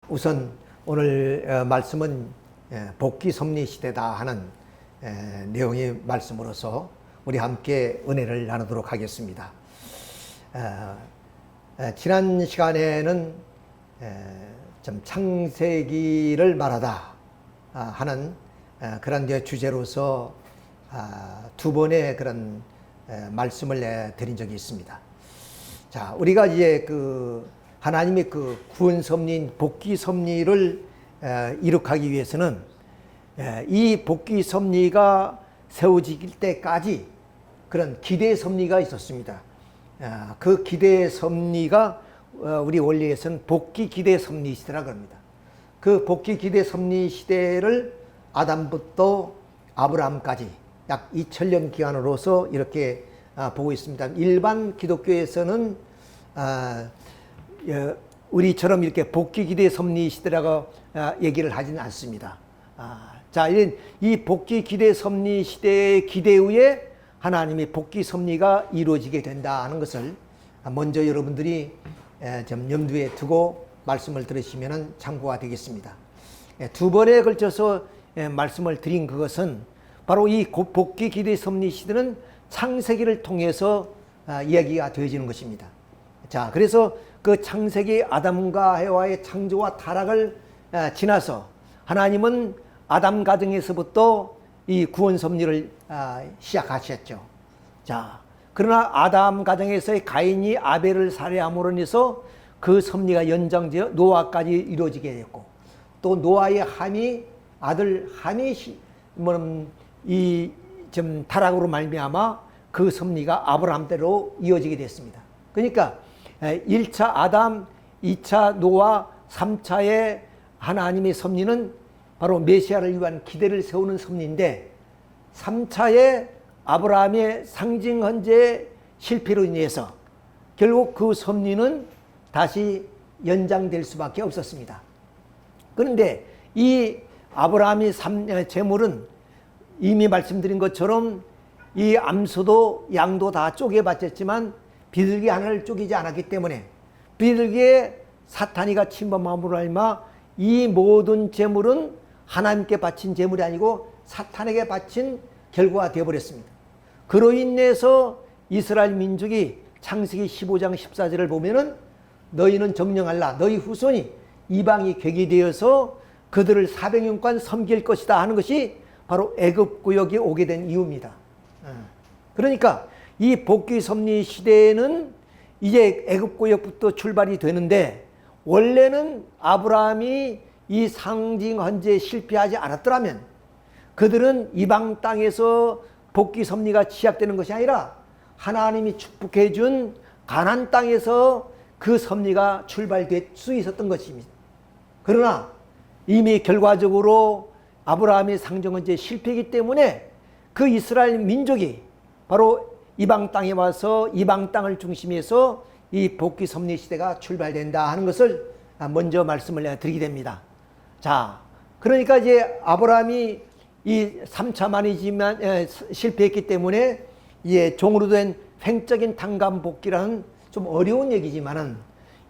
우선 오늘 말씀은 복귀 섭리 시대다 하는 내용의 말씀으로서 우리 함께 은혜를 나누도록 하겠습니다. 지난 시간에는 좀 창세기를 말하다 하는 그런 주제로서 두 번의 그런 말씀을 드린 적이 있습니다. 자, 우리가 이제 하나님의 구원 섭리인 복귀 섭리를 이룩하기 위해서는 이 복귀 섭리가 세워질 때까지 그런 기대 섭리가 있었습니다. 그 기대 섭리가 우리 원리에서는 복귀 기대 섭리 시대라고 합니다. 그 복귀 기대 섭리 시대를 아담부터 아브라함까지 약 2000년 기간으로서 이렇게 보고 있습니다. 일반 기독교에서는 우리처럼 이렇게 복귀 기대 섭리 시대라고 얘기를 하지는 않습니다. 자, 이 복귀 기대 섭리 시대의 기대 후에 하나님의 복귀 섭리가 이루어지게 된다 하는 것을 먼저 여러분들이 좀 염두에 두고 말씀을 들으시면 참고가 되겠습니다. 두 번에 걸쳐서 말씀을 드린 그것은 바로 이 복귀 기대 섭리 시대는 창세기를 통해서 이야기가 되어지는 것입니다. 자, 그래서 그 창세기 아담과 해와의 창조와 타락을 지나서 하나님은 아담 가정에서부터 이 구원 섭리를 시작하셨죠. 자, 그러나 아담 가정에서의 가인이 아벨을 살해함으로 인해서 그 섭리가 연장되어 노아까지 이루어지게 됐고, 또 노아의 아들 함이 좀 타락으로 말미암아 그 섭리가 아브라함 때로 이어지게 됐습니다. 그러니까 1차 아담, 2차 노아, 3차의 하나님의 섭리는 바로 메시아를 위한 기대를 세우는 섭리인데, 3차의 아브라함의 상징 헌재의 실패로 인해서 결국 그 섭리는 다시 연장될 수밖에 없었습니다. 그런데 이 아브라함의 제물은 이미 말씀드린 것처럼 이 암소도 양도 다 쪼개 바쳤지만 비둘기 하나를 쪼개지 않았기 때문에 비둘기의 사탄이가 침범함으로 말미암아 이 모든 제물은 하나님께 바친 제물이 아니고 사탄에게 바친 결과가 되어버렸습니다. 그로 인해서 이스라엘 민족이 창세기 15장 14절을 보면은 너희는 정령할라, 너희 후손이 이방이 객이 되어서 그들을 400년간 섬길 것이다 하는 것이 바로 애굽 구역에 오게 된 이유입니다. 그러니까 이 복귀 섭리 시대에는 이제 애굽 구역부터 출발이 되는데, 원래는 아브라함이 이 상징 헌재에 실패하지 않았더라면 그들은 이방 땅에서 복귀 섭리가 시작되는 것이 아니라 하나님이 축복해 준 가나안 땅에서 그 섭리가 출발될 수 있었던 것입니다. 그러나 이미 결과적으로 아브라함의 상징 헌재에 실패이기 때문에 그 이스라엘 민족이 바로 이방 땅에 와서 이방 땅을 중심해서 이 복귀 섭리 시대가 출발된다 하는 것을 먼저 말씀을 드리게 됩니다. 자, 그러니까 이제 아브라함이 이 3차만이지만 실패했기 때문에 예, 종으로 된 횡적인 탕감 복귀라는 좀 어려운 얘기지만은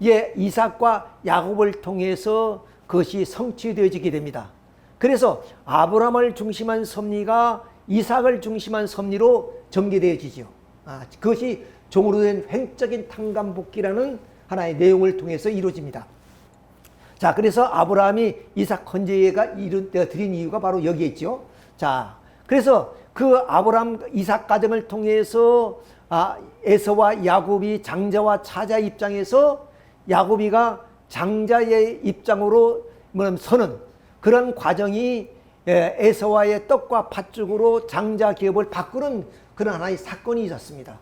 예, 이삭과 야곱을 통해서 그것이 성취되어지게 됩니다. 그래서 아브라함을 중심한 섭리가 이삭을 중심한 섭리로 전개되어지죠. 그것이 종으로 된 횡적인 탕감 복귀라는 하나의 내용을 통해서 이루어집니다. 자, 그래서 아브라함이 이삭 헌재가 드린 이유가 바로 여기에 있죠. 자, 그래서 그 아브라함 이삭 가정을 통해서 에서와 야곱이 장자와 차자 입장에서 야곱이가 장자의 입장으로 서는 그런 과정이 에서와의 떡과 팥죽으로 장자 기업을 바꾸는 그런 하나의 사건이 있었습니다.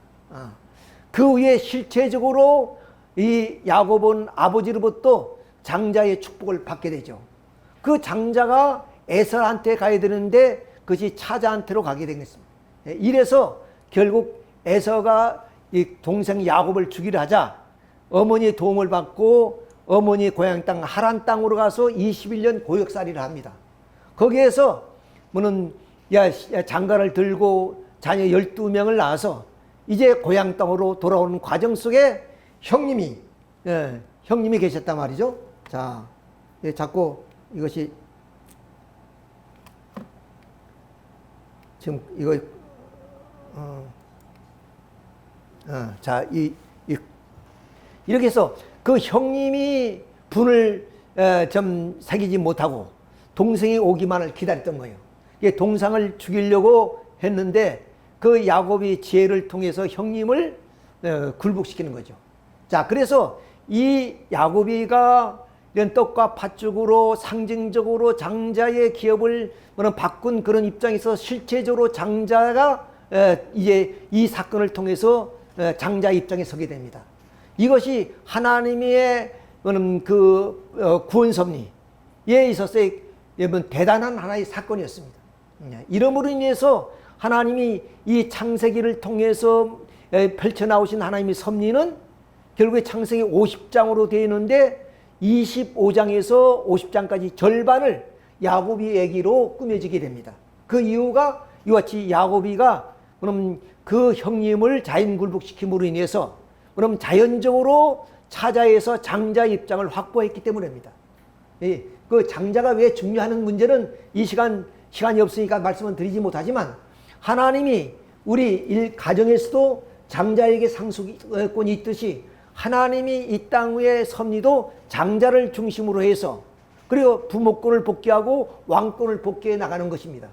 그 후에 실체적으로 이 야곱은 아버지로부터 장자의 축복을 받게 되죠. 그 장자가 에서한테 가야 되는데 그것이 차자한테로 가게 된 것입니다. 이래서 결국 에서가 이 동생 야곱을 죽이려 하자 어머니의 도움을 받고 어머니 고향 땅 하란 땅으로 가서 21년 고역살이를 합니다. 거기에서 장가를 들고 자녀 12명을 낳아서 이제 고향 땅으로 돌아오는 과정 속에 형님이 계셨단 말이죠. 자, 자꾸 이것이 지금 이거 자, 이렇게 해서 그 형님이 분을 좀 사귀지 못하고 동생이 오기만을 기다렸던 거예요. 동상을 죽이려고 했는데 그 야곱이 지혜를 통해서 형님을 굴복시키는 거죠. 자, 그래서 이 야곱이가 이런 떡과 팥죽으로 상징적으로 장자의 기업을 바꾼 그런 입장에서 실체적으로 장자가 이제 이 사건을 통해서 장자 입장에 서게 됩니다. 이것이 하나님의 그 구원 섭리에 있어서의 대단한 하나의 사건이었습니다. 이러므로 인해서 하나님이 이 창세기를 통해서 펼쳐나오신 하나님의 섭리는 결국에 창세기 50장으로 되어 있는데 25장에서 50장까지 절반을 야곱이 얘기로 꾸며지게 됩니다. 그 이유가 이와 같이 야곱이가 그럼 그 형님을 자연 굴복시킴으로 인해서 그럼 자연적으로 차자에서 장자 입장을 확보했기 때문입니다. 그 장자가 왜 중요하는 문제는 이 시간이 없으니까 말씀은 드리지 못하지만 하나님이 우리 가정에서도 장자에게 상속권이 있듯이 하나님이 이 땅 위의 섭리도 장자를 중심으로 해서 그리고 부모권을 복귀하고 왕권을 복귀해 나가는 것입니다.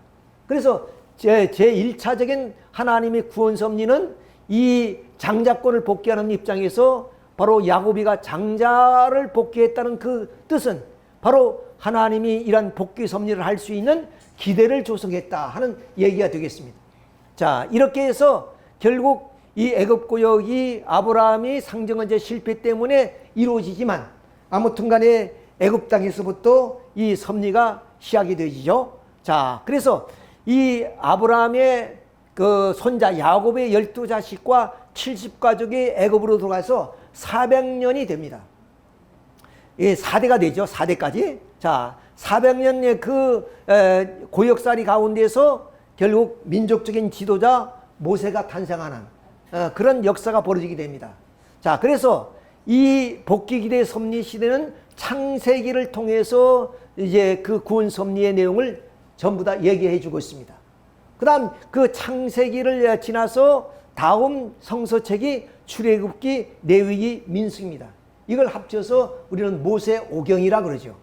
그래서 제 1차적인 하나님의 구원 섭리는 이 장자권을 복귀하는 입장에서 바로 야곱이가 장자를 복귀했다는 그 뜻은 바로 하나님이 이러한 복귀 섭리를 할 수 있는 기대를 조성했다 하는 얘기가 되겠습니다. 자, 이렇게 해서 결국 이 애굽 고역이 아브라함이 상정언제 실패 때문에 이루어지지만 아무튼 간에 애굽 땅에서부터 이 섭리가 시작이 되죠. 자, 그래서 이 아브라함의 그 손자 야곱의 12자식과 70가족이 애굽으로 들어가서 400년이 됩니다. 예, 4대가 되죠. 4대까지. 자, 400년의 그 고역살이 가운데서 결국 민족적인 지도자 모세가 탄생하는 그런 역사가 벌어지게 됩니다. 자, 그래서 이 복귀 기대 섭리 시대는 창세기를 통해서 이제 그 구원 섭리의 내용을 전부 다 얘기해 주고 있습니다. 그 다음 그 창세기를 지나서 다음 성서책이 출애굽기, 레위기, 민수기입니다. 이걸 합쳐서 우리는 모세오경이라 그러죠.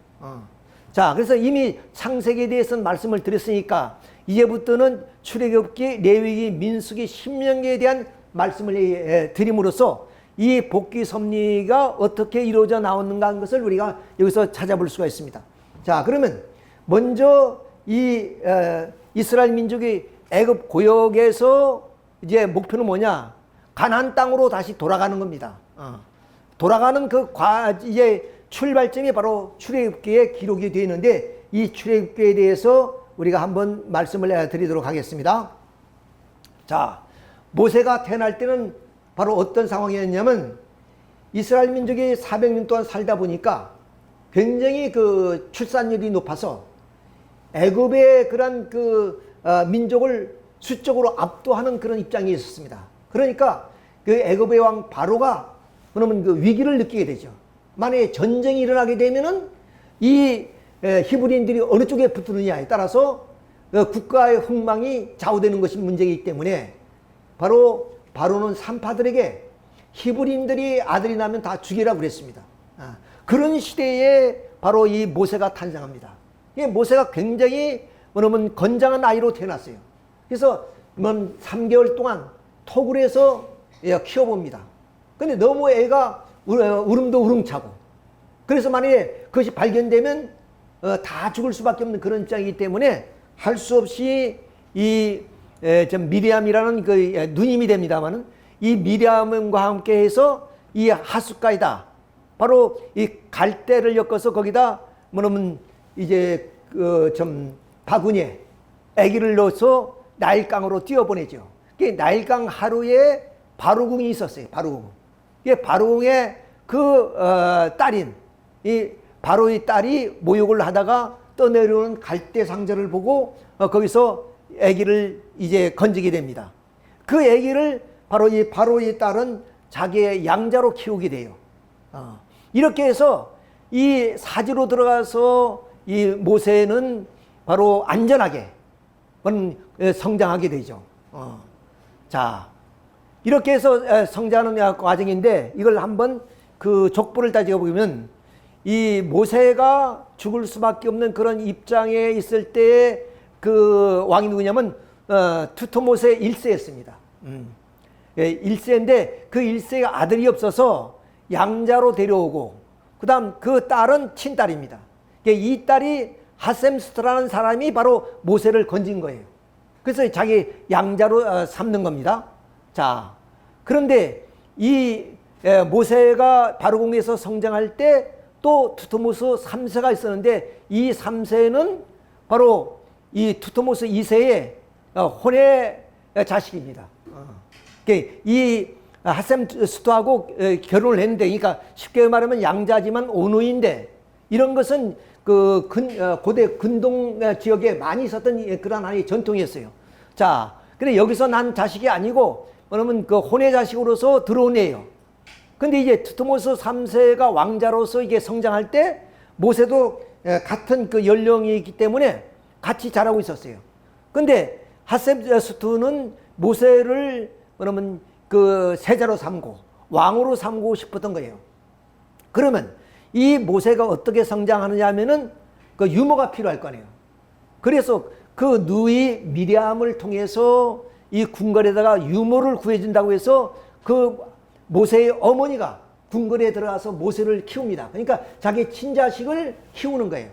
자, 그래서 이미 창세기에 대해서는 말씀을 드렸으니까 이제부터는 출애굽기, 레위기, 민수기, 신명기에 대한 말씀을 드림으로써 이 복귀 섭리가 어떻게 이루어져 나오는가 하는 것을 우리가 여기서 찾아볼 수가 있습니다. 자, 그러면 먼저 이 이스라엘 민족이 애굽 고역에서 이제 목표는 뭐냐? 가나안 땅으로 다시 돌아가는 겁니다. 돌아가는 이제 출발점이 바로 출애굽기에 기록이 되어 있는데 이 출애굽기에 대해서 우리가 한번 말씀을 드리도록 하겠습니다. 자, 모세가 태어날 때는 바로 어떤 상황이었냐면 이스라엘 민족이 400년 동안 살다 보니까 굉장히 그 출산율이 높아서 애굽의 그런 민족을 수적으로 압도하는 그런 입장이 있었습니다. 그러니까 그 애굽의 왕 바로가 그러면 그 위기를 느끼게 되죠. 만약에 전쟁이 일어나게 되면은 이 히브리인들이 어느 쪽에 붙느냐에 따라서 국가의 흥망이 좌우되는 것이 문제이기 때문에 바로 바로는 산파들에게 히브리인들이 아들이 나면 다 죽이라고 그랬습니다. 그런 시대에 바로 이 모세가 탄생합니다. 이 모세가 굉장히 뭐냐면 건장한 아이로 태어났어요. 그래서 3개월 동안 톡을 해서 키워봅니다. 근데 너무 애가 울음도 우렁차고 그래서 만약에 그것이 발견되면 다 죽을 수밖에 없는 그런 입장이기 때문에 할 수 없이 이 미리암이라는 그 누님이 됩니다만은 이 미리암과 함께 해서 이 하숫가에다 바로 이 갈대를 엮어서 거기다 뭐냐면 이제 바구니에 아기를 넣어서 나일강으로 뛰어보내죠. 나일강 하루에 바로궁이 있었어요. 바로궁. 바로궁의 그 딸인 이 바로의 딸이 모욕을 하다가 떠내려오는 갈대 상자를 보고 거기서 아기를 이제 건지게 됩니다. 그 아기를 바로 이 바로의 딸은 자기의 양자로 키우게 돼요. 이렇게 해서 이 사지로 들어가서 이 모세는 바로 안전하게 성장하게 되죠. 자, 이렇게 해서 성장하는 과정인데 이걸 한번 그 족보를 따지고 보면 이 모세가 죽을 수밖에 없는 그런 입장에 있을 때의 그 왕이 누구냐면 투토모세 1세였습니다. 1세인데 그 1세가 아들이 없어서 양자로 데려오고 그다음 그 딸은 친딸입니다. 이 딸이 하셈스트라는 사람이 바로 모세를 건진 거예요. 그래서 자기 양자로 삼는 겁니다. 자, 그런데 이 모세가 바로궁에서 성장할 때 또 투토모스 3세가 있었는데 이 3세는 바로 이 투토모스 2세의 혼의 자식입니다. 이 하셈스트하고 결혼을 했는데, 그러니까 쉽게 말하면 양자지만 온누인데 이런 것은 그 고대 근동 지역에 많이 있었던 그런 하나의 전통이었어요. 자, 근데 여기서 난 자식이 아니고, 그러면 그 혼의 자식으로서 들어온 애예요. 근데 이제 투토모스 3세가 왕자로서 이게 성장할 때 모세도 같은 그 연령이 있기 때문에 같이 자라고 있었어요. 근데 하셈스투는 모세를 그러면 그 세자로 삼고 왕으로 삼고 싶었던 거예요. 그러면 이 모세가 어떻게 성장하느냐 하면은 그 유모가 필요할 거네요. 그래서 그 누이 미리암을 통해서 이 궁궐에다가 유모를 구해준다고 해서 그 모세의 어머니가 궁궐에 들어가서 모세를 키웁니다. 그러니까 자기 친자식을 키우는 거예요.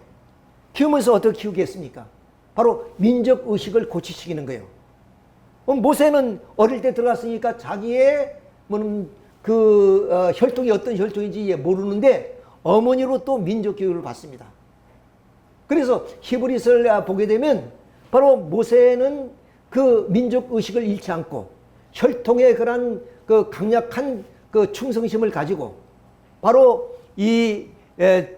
키우면서 어떻게 키우겠습니까? 바로 민족의식을 고취시키는 거예요. 모세는 어릴 때 들어갔으니까 자기의 혈통이 어떤 혈통인지 모르는데 어머니로 또 민족교육을 받습니다. 그래서 히브리서를 보게 되면 바로 모세는 그 민족의식을 잃지 않고 혈통의 그런 그 강력한 그 충성심을 가지고 바로 이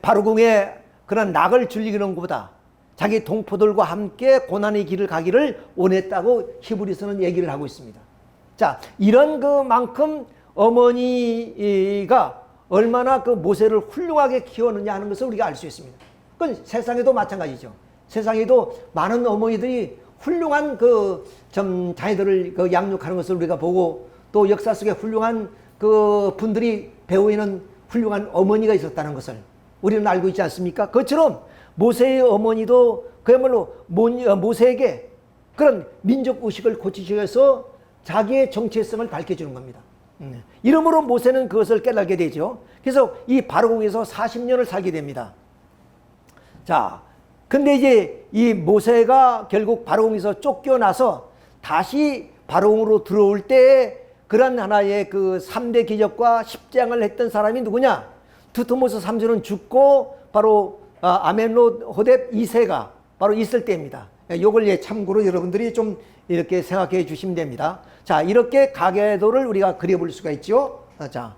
바로궁의 그런 낙을 즐기는 것보다 자기 동포들과 함께 고난의 길을 가기를 원했다고 히브리서는 얘기를 하고 있습니다. 자, 이런 그만큼 어머니가 얼마나 그 모세를 훌륭하게 키웠느냐 하는 것을 우리가 알 수 있습니다. 그건 세상에도 마찬가지죠. 세상에도 많은 어머니들이 훌륭한 자녀들을 양육하는 것을 우리가 보고 또 역사 속에 훌륭한 그 분들이 배우이는 훌륭한 어머니가 있었다는 것을 우리는 알고 있지 않습니까? 그것처럼 모세의 어머니도 그야말로 모세에게 그런 민족의식을 고치셔서 자기의 정체성을 밝혀주는 겁니다. 이러므로 모세는 그것을 깨닫게 되죠. 그래서 이 바로궁에서 40년을 살게 됩니다. 자, 근데 이제 이 모세가 결국 바로궁에서 쫓겨나서 다시 바로궁으로 들어올 때 그런 하나의 그 3대 기적과 십장을 했던 사람이 누구냐? 투토모스 3세는 죽고 바로 아멘호뎃 2세가 바로 있을 때입니다. 요걸 참고로 여러분들이 좀 이렇게 생각해 주시면 됩니다. 자, 이렇게 가계도를 우리가 그려볼 수가 있죠. 자,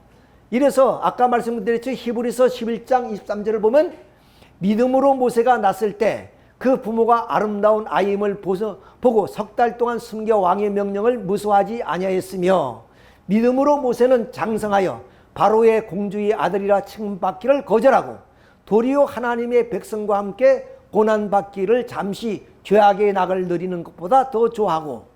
이래서 아까 말씀드렸죠. 히브리서 11장 23절을 보면 믿음으로 모세가 났을 때 그 부모가 아름다운 아이임을 보고 석 달 동안 숨겨 왕의 명령을 무소하지 아니하였으며 믿음으로 모세는 장성하여 바로의 공주의 아들이라 칭받기를 거절하고 도리어 하나님의 백성과 함께 고난받기를 잠시 죄악의 낙을 누리는 것보다 더 좋아하고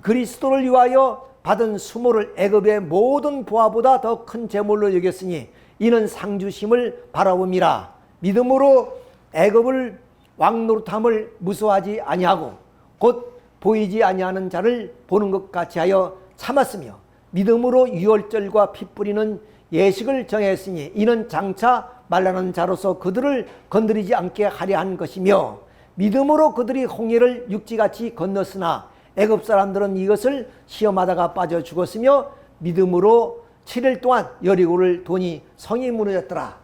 그리스도를 위하여 받은 수모를 애굽의 모든 보화보다 더 큰 재물로 여겼으니 이는 상주심을 바라봅니다. 믿음으로 애굽을 왕노릇함을 무서워하지 아니하고 곧 보이지 아니하는 자를 보는 것 같이 하여 참았으며 믿음으로 유월절과 피 뿌리는 예식을 정했으니 이는 장차 말라는 자로서 그들을 건드리지 않게 하려 한 것이며 믿음으로 그들이 홍해를 육지같이 건넜으나 애굽 사람들은 이것을 시험하다가 빠져 죽었으며 믿음으로 7일 동안 여리고를 도니 성이 무너졌더라.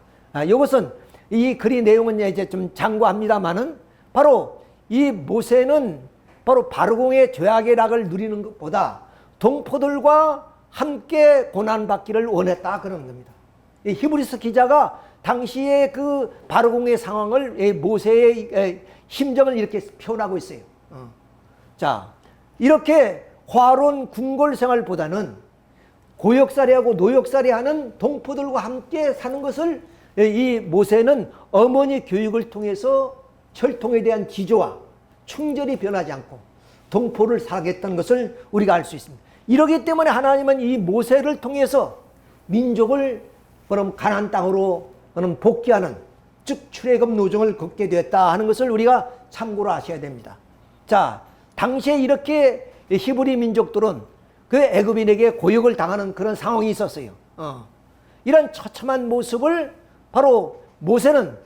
이것은 이 글의 내용은 이제 좀 장구합니다만은 바로 이 모세는 바로 바로궁의 죄악의 낙을 누리는 것보다 동포들과 함께 고난받기를 원했다 그런 겁니다. 이 히브리서 기자가 당시의 그 바로궁의 상황을 모세의 심정을 이렇게 표현하고 있어요. 자, 이렇게 화로운 궁궐 생활보다는 고역살이하고 노역살이하는 동포들과 함께 사는 것을 이 모세는 어머니 교육을 통해서 혈통에 대한 기조와 충절이 변하지 않고 동포를 살아겠다는 것을 우리가 알 수 있습니다. 이러기 때문에 하나님은 이 모세를 통해서 민족을 그럼 가나안 땅으로 그럼 복귀하는, 즉 출애굽 노정을 걷게 되었다 하는 것을 우리가 참고로 아셔야 됩니다. 자, 당시에 이렇게 히브리 민족들은 그 애굽인에게 고역을 당하는 그런 상황이 있었어요. 이런 처참한 모습을 바로 모세는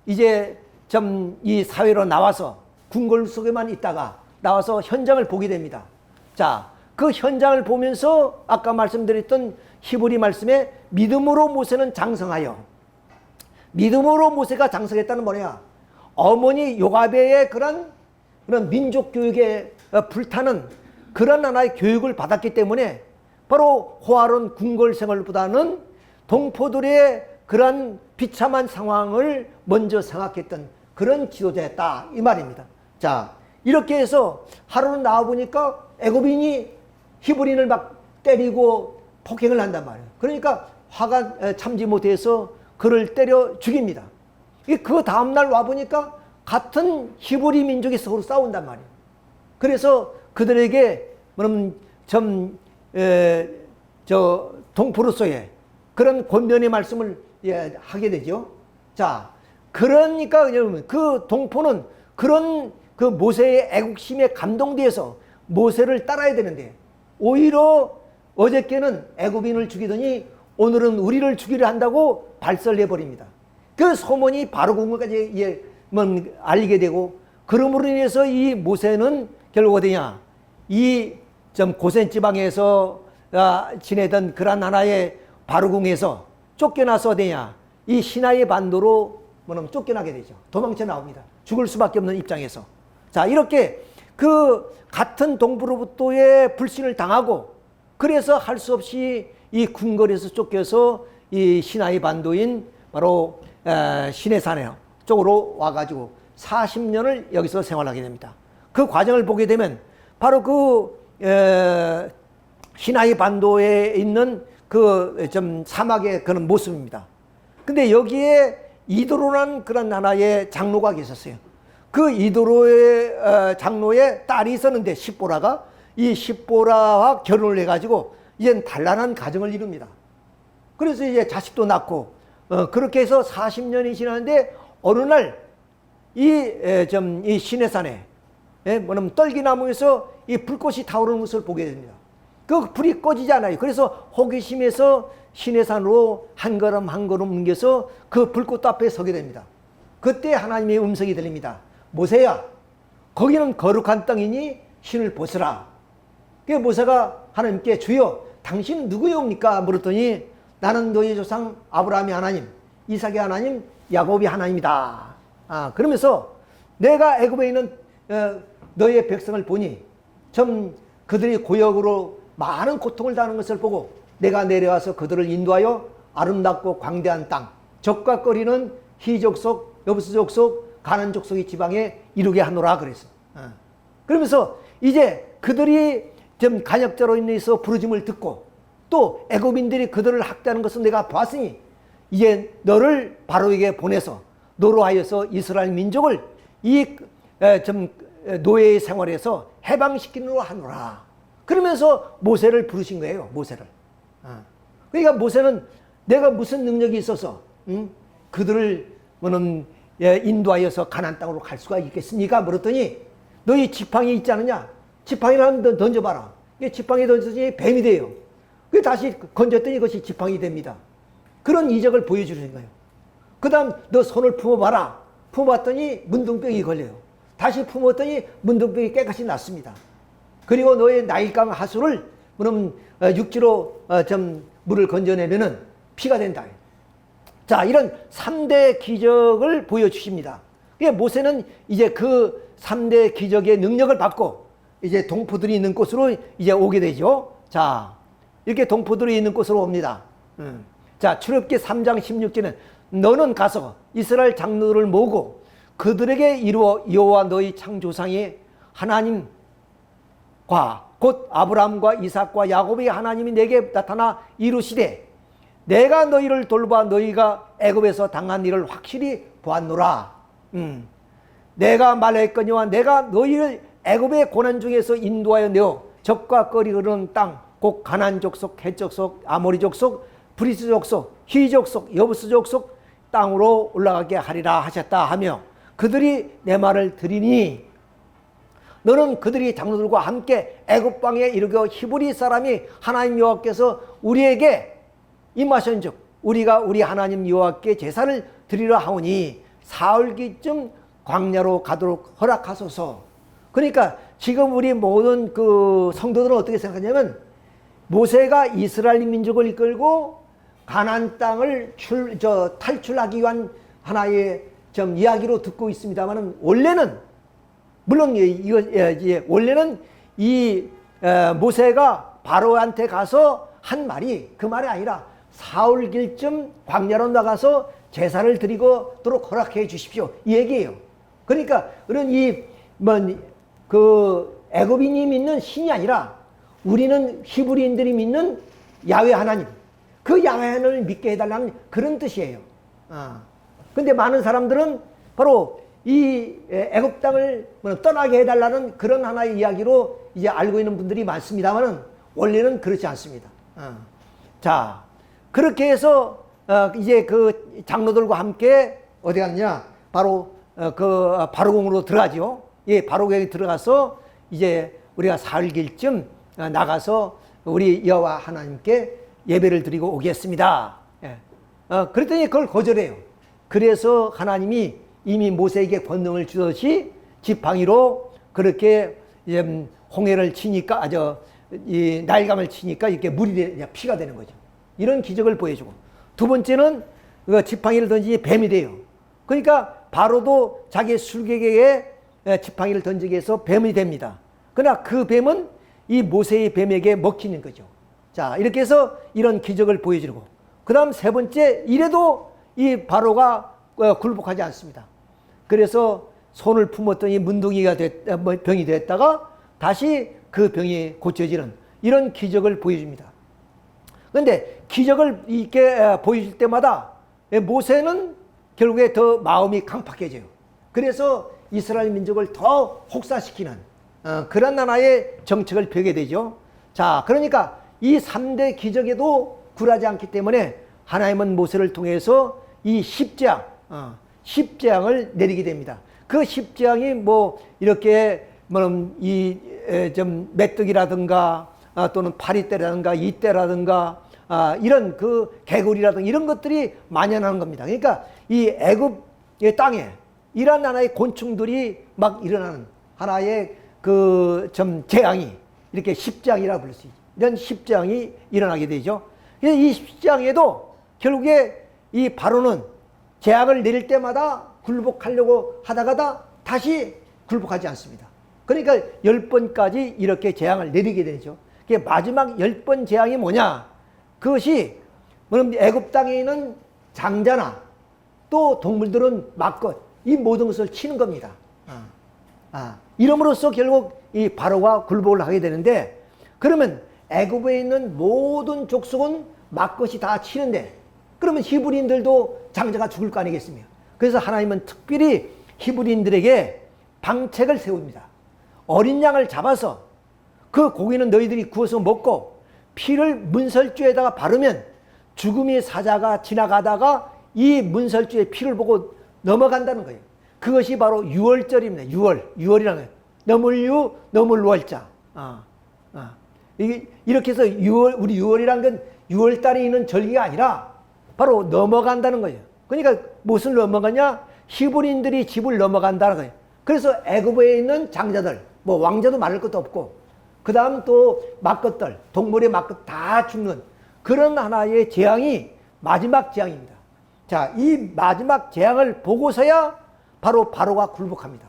이제 좀 이 사회로 나와서 궁궐 속에만 있다가 나와서 현장을 보게 됩니다. 자, 그 현장을 보면서 아까 말씀드렸던 히브리 말씀에 믿음으로 모세는 장성하여, 믿음으로 모세가 장성했다는 뭐냐? 어머니 요가베의 그런 민족 교육에 불타는 그런 하나의 교육을 받았기 때문에 바로 호화로운 궁궐 생활보다는 동포들의 그런 비참한 상황을 먼저 생각했던 그런 지도자였다 이 말입니다. 자, 이렇게 해서 하루는 나와보니까 애굽인이 히브리인을 막 때리고 폭행을 한단 말이에요. 그러니까 화가 참지 못해서 그를 때려 죽입니다. 그 다음날 와보니까 같은 히브리 민족이 서로 싸운단 말이에요. 그래서 그들에게 동포로서의 그런 권면의 말씀을 하게 되죠. 자, 그러니까 여러분 그 동포는 그런 그 모세의 애국심에 감동되어서 모세를 따라야 되는데 오히려 어저께는 애굽인을 죽이더니 오늘은 우리를 죽이려 한다고 발설을 해버립니다. 그 소문이 바로 공까지 알리게 되고, 그러므로 인해서 이 모세는 결국 어디냐, 이 고센 지방에서 지내던 그런 하나의 바르궁에서 쫓겨나서 어디냐, 이 시나이 반도로 쫓겨나게 되죠. 도망쳐 나옵니다. 죽을 수밖에 없는 입장에서. 자, 이렇게 그 같은 동부로부터의 불신을 당하고, 그래서 할 수 없이 이 궁궐에서 쫓겨서 이 시나이 반도인 바로 시내산 쪽으로 와가지고 40년을 여기서 생활하게 됩니다. 그 과정을 보게 되면 바로 그 시나이 반도에 있는 그 사막의 그런 모습입니다. 근데 여기에 이도로라는 그런 하나의 장로가 계셨어요. 그 이도로의 장로의 딸이 있었는데 십보라가, 이 십보라와 결혼을 해가지고 이제 단란한 가정을 이룹니다. 그래서 이제 자식도 낳고 그렇게 해서 40년이 지났는데 어느 날 이 시내산에 떨기나무에서 이 불꽃이 타오르는 것을 보게 됩니다. 그 불이 꺼지지 않아요. 그래서 호기심에서 시내산으로 한 걸음 한 걸음 옮겨서 그 불꽃 앞에 서게 됩니다. 그때 하나님의 음성이 들립니다. 모세야, 거기는 거룩한 땅이니 신을 벗으라. 그 모세가 하나님께 주여, 당신은 누구요입니까? 물었더니 나는 너희 조상 아브라함의 하나님, 이삭의 하나님, 야곱의 하나님이다. 그러면서 내가 애굽에 있는 너의 백성을 보니 그들이 고역으로 많은 고통을 당하는 것을 보고 내가 내려와서 그들을 인도하여 아름답고 광대한 땅, 적과 거리는 히족속, 여부스 족속, 가나안 족속의 지방에 이루게 하노라 그랬어. 그러면서 이제 그들이 간역자로 인해서 부르짐을 듣고 또 애굽인들이 그들을 학대하는 것을 내가 봤으니 이제 너를 바로에게 보내서 너로 하여서 이스라엘 민족을 이 노예의 생활에서 해방시키노라 하노라. 그러면서 모세를 부르신 거예요. 모세를. 그러니까 모세는 내가 무슨 능력이 있어서 그들을 인도하여서 가나안 땅으로 갈 수가 있겠습니까? 물었더니 너희 지팡이 있지 않느냐? 지팡이를 한번 던져봐라. 지팡이 던졌더니 뱀이 돼요. 그 다시 건졌더니 그것이 지팡이 됩니다. 그런 이적을 보여주는 거예요. 그 다음 너 손을 품어봐라. 품어봤더니 문둥병이 걸려요. 다시 품었더니 문둥병이 깨끗이 낫습니다. 그리고 너의 나일강 하수를 육지로 물을 건져내면은 피가 된다. 자, 이런 3대 기적을 보여주십니다. 모세는 이제 그 3대 기적의 능력을 받고 이제 동포들이 있는 곳으로 이제 오게 되죠. 자, 이렇게 동포들이 있는 곳으로 옵니다. 자, 출애굽기 3장 16절은 너는 가서 이스라엘 장로들을 모으고 그들에게 이루어 여호와 너희 창조상의 하나님과 곧 아브라함과 이삭과 야곱의 하나님이 내게 나타나 이루시되 내가 너희를 돌봐 너희가 애굽에서 당한 일을 확실히 보았노라. 내가 말했거니와 내가 너희를 애굽의 고난 중에서 인도하여 내어 적과 거리 흐르는 땅, 곧 가나안 족속, 헷 족속, 아모리 족속, 브리스 족속, 히 족속, 여부스 족속 땅으로 올라가게 하리라 하셨다 하며 그들이 내 말을 들으니 너는 그들이 장로들과 함께 애굽 방에 이르고 히브리 사람이 하나님 여호와께서 우리에게 임하신즉 우리가 우리 하나님 여호와께 제사를 드리려 하오니 사흘기쯤 광야로 가도록 허락하소서. 그러니까 지금 우리 모든 그 성도들은 어떻게 생각하냐면 모세가 이스라엘 민족을 이끌고 가나안 땅을 탈출하기 위한 하나의 좀 이야기로 듣고 있습니다만은 원래는 물론 원래는 이 모세가 바로한테 가서 한 말이 그 말이 아니라 사흘길쯤 광야로 나가서 제사를 드리도록 허락해 주십시오 이 얘기예요. 그러니까 그런 그 애굽인이 믿는 신이 아니라 우리는 히브리인들이 믿는 야훼 하나님, 그 야훼 하나님을 믿게 해달라는 그런 뜻이에요. 근데 많은 사람들은 바로 이 애굽 땅을 떠나게 해달라는 그런 하나의 이야기로 이제 알고 있는 분들이 많습니다만은 원래는 그렇지 않습니다. 자, 그렇게 해서 이제 그 장로들과 함께 어디 갔냐? 바로 그 바로궁으로 들어가죠. 예, 바로궁에 들어가서 이제 우리가 사흘길쯤 나가서 우리 여호와 하나님께 예배를 드리고 오겠습니다. 예. 그랬더니 그걸 거절해요. 그래서 하나님이 이미 모세에게 권능을 주듯이 지팡이로 그렇게 홍해를 치니까 이 나일강을 치니까 이렇게 물이 피가 되는 거죠. 이런 기적을 보여주고 두 번째는 그 지팡이를 던지니 뱀이 돼요. 그러니까 바로도 자기 술객에게 지팡이를 던지기 위해서 뱀이 됩니다. 그러나 그 뱀은 이 모세의 뱀에게 먹히는 거죠. 자, 이렇게 해서 이런 기적을 보여주고 그 다음 세 번째 이래도 이 바로가 굴복하지 않습니다. 그래서 손을 품었더니 문둥이가 병이 됐다가 다시 그 병이 고쳐지는 이런 기적을 보여줍니다. 그런데 기적을 이렇게 보여줄 때마다 모세는 결국에 더 마음이 강팍해져요. 그래서 이스라엘 민족을 더 혹사시키는 그런 하나의 정책을 펴게 되죠. 자, 그러니까 이 3대 기적에도 굴하지 않기 때문에 하나님은 모세를 통해서 이 10재앙을 내리게 됩니다. 그 10재앙이 이렇게 좀 메뚜기라든가 또는 파리떼라든가 이떼라든가 이런 그 개구리라든가 이런 것들이 만연하는 겁니다. 그러니까 이 애굽의 땅에 이런 하나의 곤충들이 막 일어나는 하나의 그 좀 재앙이 이렇게 10재앙이라고 부를 수 있죠. 이런 10재앙이 일어나게 되죠. 이 10재앙에도 결국에 이 바로는 재앙을 내릴 때마다 굴복하려고 하다가다 다시 굴복하지 않습니다. 그러니까 10번까지 이렇게 재앙을 내리게 되죠. 그게 마지막 10번 재앙이 뭐냐? 그것이 애굽 땅에 있는 장자나 또 동물들은 막것 이 모든 것을 치는 겁니다. 이름으로써 결국 이 바로가 굴복을 하게 되는데 그러면 애굽에 있는 모든 족속은 막것이 다 치는데 그러면 히브리인들도 장자가 죽을 거 아니겠습니까? 그래서 하나님은 특별히 히브리인들에게 방책을 세웁니다. 어린 양을 잡아서 그 고기는 너희들이 구워서 먹고 피를 문설주에다가 바르면 죽음의 사자가 지나가다가 이 문설주의 피를 보고 넘어간다는 거예요. 그것이 바로 유월절입니다. 유월이라는 거예요. 너물유, 너물월자. 이렇게 해서 우리 유월이라는 건 6월달에 있는 절기가 아니라 바로 넘어간다는 거예요. 그러니까 무엇을 넘어가냐? 히브리인들이 집을 넘어간다는 거예요. 그래서 애굽에 있는 장자들, 왕자도 말할 것도 없고, 그 다음 또 막것들, 동물의 막것 다 죽는 그런 하나의 재앙이 마지막 재앙입니다. 자, 이 마지막 재앙을 보고서야 바로가 굴복합니다.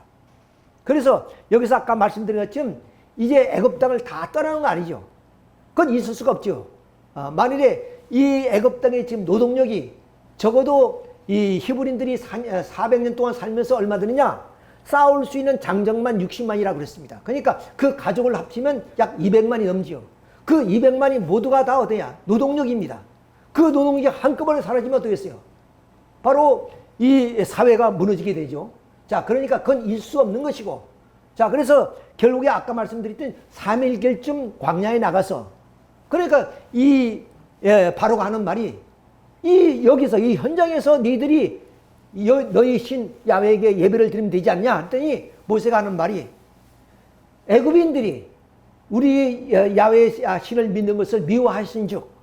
그래서 여기서 아까 말씀드린 것처럼 이제 애굽 땅을 다 떠나는 거 아니죠. 그건 있을 수가 없죠. 만일에 이 애굽 땅에 지금 노동력이 적어도 이 히브리인들이 400년 동안 살면서 얼마 드느냐? 싸울 수 있는 장정만 60만이라고 그랬습니다. 그러니까 그 가족을 합치면 약 200만이 넘지요. 그 200만이 모두가 다 어디냐? 노동력입니다. 그 노동력이 한꺼번에 사라지면 어떻겠어요? 바로 이 사회가 무너지게 되죠. 자, 그러니까 그건 일수 없는 것이고. 자, 그래서 결국에 아까 말씀드렸던 3일결쯤 광야에 나가서 그러니까 바로가 하는 말이 여기서 이 현장에서 너희들이 너희 신 야훼에게 예배를 드리면 되지 않냐 했더니 모세가 하는 말이 애굽인들이 우리 야훼 신을 믿는 것을 미워하신즉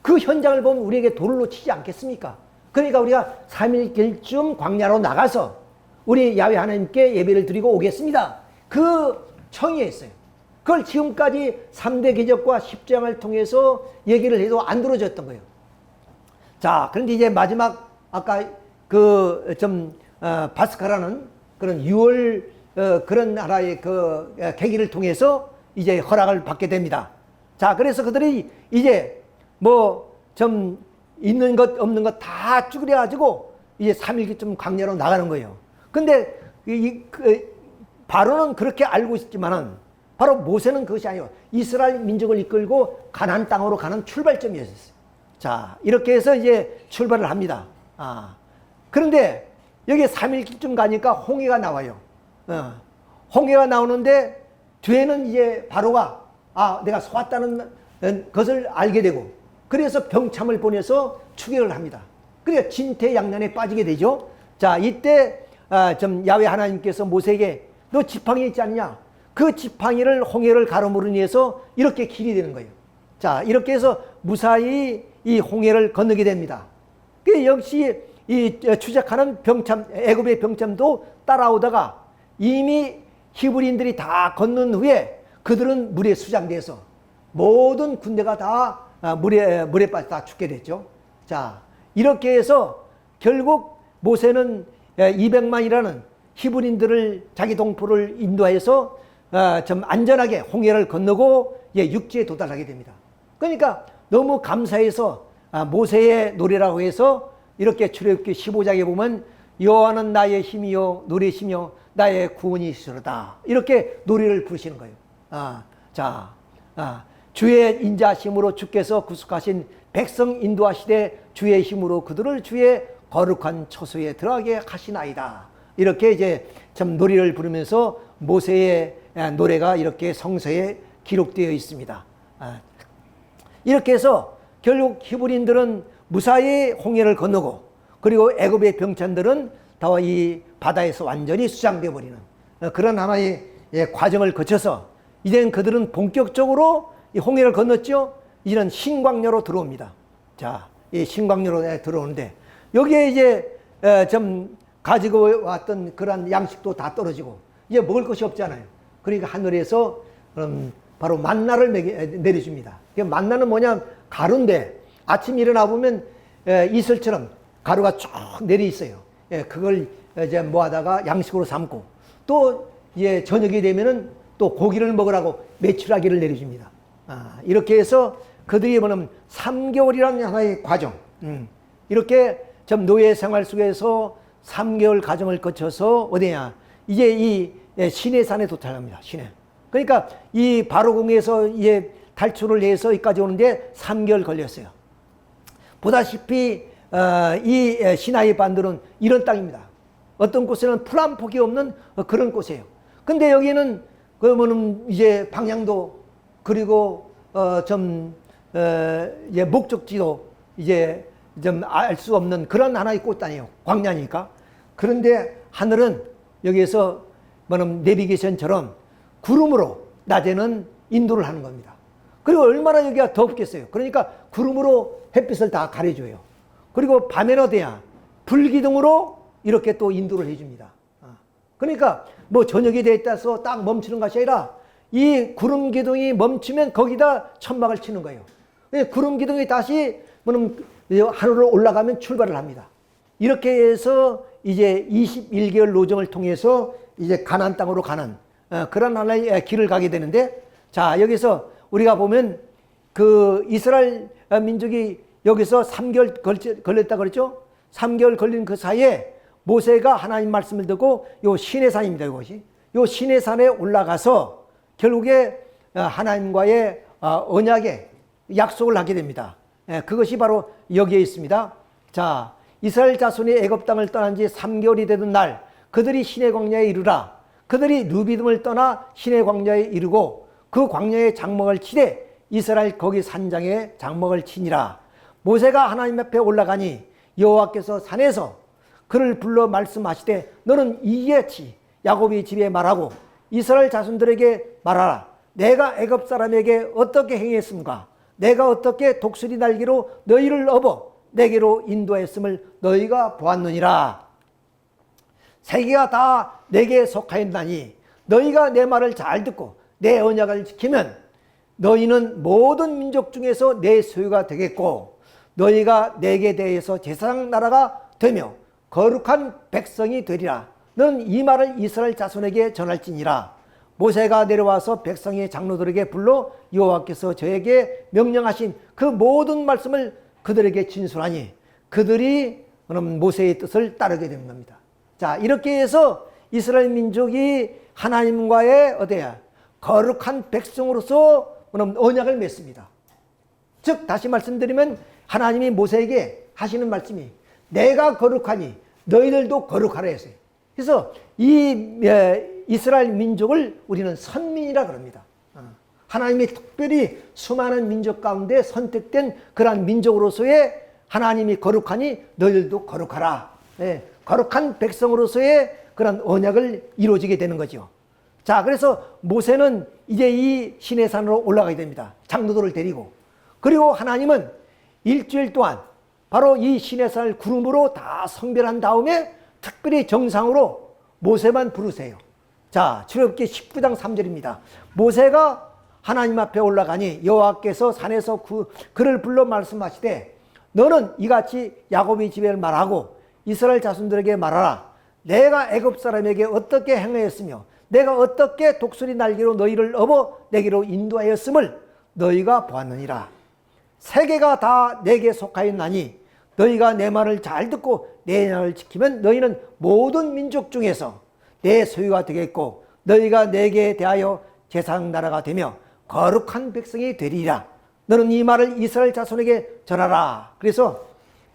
그 현장을 보면 우리에게 돌을 놓치지 않겠습니까? 그러니까 우리가 3일결쯤 광야로 나가서 우리 야훼 하나님께 예배를 드리고 오겠습니다. 그 청의했어요. 그걸 지금까지 3대 기적과 10장을 통해서 얘기를 해도 안 들어줬던 거예요. 자, 그런데 이제 마지막 아까 바스카라는 그런 6월 그런 하나의 그 계기를 통해서 이제 허락을 받게 됩니다. 자, 그래서 그들이 이제 뭐 좀 있는 것 없는 것 다 쭈그려가지고 이제 3일쯤 광야로 나가는 거예요. 근데 바로는 그렇게 알고 있지만은 바로 모세는 그것이 아니고 이스라엘 민족을 이끌고 가나안 땅으로 가는 출발점이었어요. 자, 이렇게 해서 이제 출발을 합니다. 그런데 여기 3일쯤 가니까 홍해가 나와요. 홍해가 나오는데 뒤에는 이제 바로가 내가 속았다는 것을 알게 되고 그래서 병참을 보내서 추격을 합니다. 그래서 진퇴양난에 빠지게 되죠. 자, 이때 야훼 하나님께서 모세에게 너 지팡이 있지 않냐? 그 지팡이를 홍해를 가로무르니 해서 이렇게 길이 되는 거예요. 자, 이렇게 해서 무사히 이 홍해를 건너게 됩니다. 그 역시 이 추적하는 애굽의 병참도 따라오다가 이미 히브리인들이 다 건넌 후에 그들은 물에 수장돼서 모든 군대가 다 물에 빠져 다 죽게 됐죠. 자, 이렇게 해서 결국 모세는 200만이라는 히브리인들을 자기 동포를 인도해서 좀 안전하게 홍해를 건너고 육지에 도달하게 됩니다. 그러니까 너무 감사해서 모세의 노래라고 해서 이렇게 출애굽기 15장에 보면 여호와는 나의 힘이요 노래시며 나의 구원이시로다 이렇게 노래를 부르시는 거예요. 주의 인자하심으로 주께서 구속하신 백성 인도하시되 주의 힘으로 그들을 주의 거룩한 처소에 들어가게 하시나이다. 이렇게 이제 참 노래를 부르면서 모세의 노래가 이렇게 성서에 기록되어 있습니다. 이렇게 해서 결국 히브리인들은 무사히 홍해를 건너고 그리고 애굽의 병찬들은 다 이 바다에서 완전히 수장되어 버리는 그런 하나의 과정을 거쳐서 이제는 그들은 본격적으로 이 홍해를 건넜죠. 이제는 신광야로 들어옵니다. 자, 이 신광야로 들어오는데 여기에 이제 좀 가지고 왔던 그런 양식도 다 떨어지고 이제 먹을 것이 없잖아요. 그러니까 하늘에서 바로 만나를 내려줍니다. 만나는 뭐냐? 가루인데 아침 일어나 보면 이슬처럼 가루가 쭉 내려 있어요. 그걸 이제 모아다가 양식으로 삼고 또 이제 저녁이 되면은 또 고기를 먹으라고 메추라기를 내려줍니다. 이렇게 해서 그들이 뭐냐면 3개월이라는 하나의 과정. 이렇게 좀 노예 생활 속에서 3개월 과정을 거쳐서 어디냐? 이제 이 시내산에 도착합니다. 시내. 그러니까 이 바로궁에서 이제 탈출을 해서 여기까지 오는데 3개월 걸렸어요. 보다시피 이 시나이 반도는 이런 땅입니다. 어떤 곳에는 풀 한 폭이 없는 그런 곳이에요. 근데 여기는 그러면은 이제 방향도 그리고 이제 목적지도 이제 좀 알 수 없는 그런 하나의 꽃단이에요. 광야니까. 그런데 하늘은 여기에서 뭐냐면 내비게이션처럼 구름으로 낮에는 인도를 하는 겁니다. 그리고 얼마나 여기가 덥겠어요. 그러니까 구름으로 햇빛을 다 가려줘요. 그리고 밤에는 어디야? 불기둥으로 이렇게 또 인도를 해줍니다. 그러니까 뭐 저녁이 됐다서 딱 멈추는 것이 아니라 이 구름 기둥이 멈추면 거기다 천막을 치는 거예요. 구름 기둥이 다시 뭐냐면 하늘로 올라가면 출발을 합니다. 이렇게 해서 이제 21개월 노정을 통해서 이제 가나안 땅으로 가는 그런 하나의 길을 가게 되는데, 자, 여기서 우리가 보면 그 이스라엘 민족이 여기서 3개월 걸렸다 그랬죠? 3개월 걸린 그 사이에 모세가 하나님 말씀을 듣고 요 시내산입니다. 이것이. 요 시내산에 올라가서 결국에 하나님과의 언약의 약속을 하게 됩니다. 그것이 바로 여기에 있습니다. 자, 이스라엘 자손이 애굽 땅을 떠난 지 3개월이 되던 날 그들이 시내 광야에 이르라. 그들이 누비딤을 떠나 시내 광야에 이르고 그 광야에 장막을 치되 이스라엘 거기 산장에 장막을 치니라. 모세가 하나님 앞에 올라가니 여호와께서 산에서 그를 불러 말씀하시되 너는 이같이 야곱의 집에 말하고 이스라엘 자손들에게 말하라. 내가 애굽 사람에게 어떻게 행했습니까? 내가 어떻게 독수리 날개로 너희를 업어 내게로 인도했음을 너희가 보았느니라. 세계가 다 내게 속하였나니 너희가 내 말을 잘 듣고 내 언약을 지키면 너희는 모든 민족 중에서 내 소유가 되겠고 너희가 내게 대해서 제사장 나라가 되며 거룩한 백성이 되리라. 너는 이 말을 이스라엘 자손에게 전할지니라. 모세가 내려와서 백성의 장로들에게 불러 여호와께서 저에게 명령하신 그 모든 말씀을 그들에게 진술하니 그들이 모세의 뜻을 따르게 된 겁니다. 자, 이렇게 해서 이스라엘 민족이 하나님과의 거룩한 백성으로서 언약을 맺습니다. 즉 다시 말씀드리면 하나님이 모세에게 하시는 말씀이 내가 거룩하니 너희들도 거룩하라 했어요. 그래서 이 이스라엘 민족을 우리는 선민이라 그럽니다. 하나님이 특별히 수많은 민족 가운데 선택된 그러한 민족으로서의 하나님이 거룩하니 너희들도 거룩하라. 거룩한 백성으로서의 그런 언약을 이루어지게 되는 거죠. 자, 그래서 모세는 이제 이 시내산으로 올라가게 됩니다. 장로들을 데리고. 그리고 하나님은 일주일 동안 바로 이 시내산을 구름으로 다 성별한 다음에 특별히 정상으로 모세만 부르세요. 자, 출애굽기 19장 3절입니다. 모세가 하나님 앞에 올라가니 여호와께서 산에서 그를 불러 말씀하시되 너는 이같이 야곱의 집에 말하고 이스라엘 자손들에게 말하라. 내가 애굽 사람에게 어떻게 행하였으며 내가 어떻게 독수리 날개로 너희를 업어 내게로 인도하였음을 너희가 보았느니라. 세계가 다 내게 속하였나니 너희가 내 말을 잘 듣고 내 말을 지키면 너희는 모든 민족 중에서 내 소유가 되겠고 너희가 내게 대하여 제사장 나라가 되며 거룩한 백성이 되리라. 너는 이 말을 이스라엘 자손에게 전하라. 그래서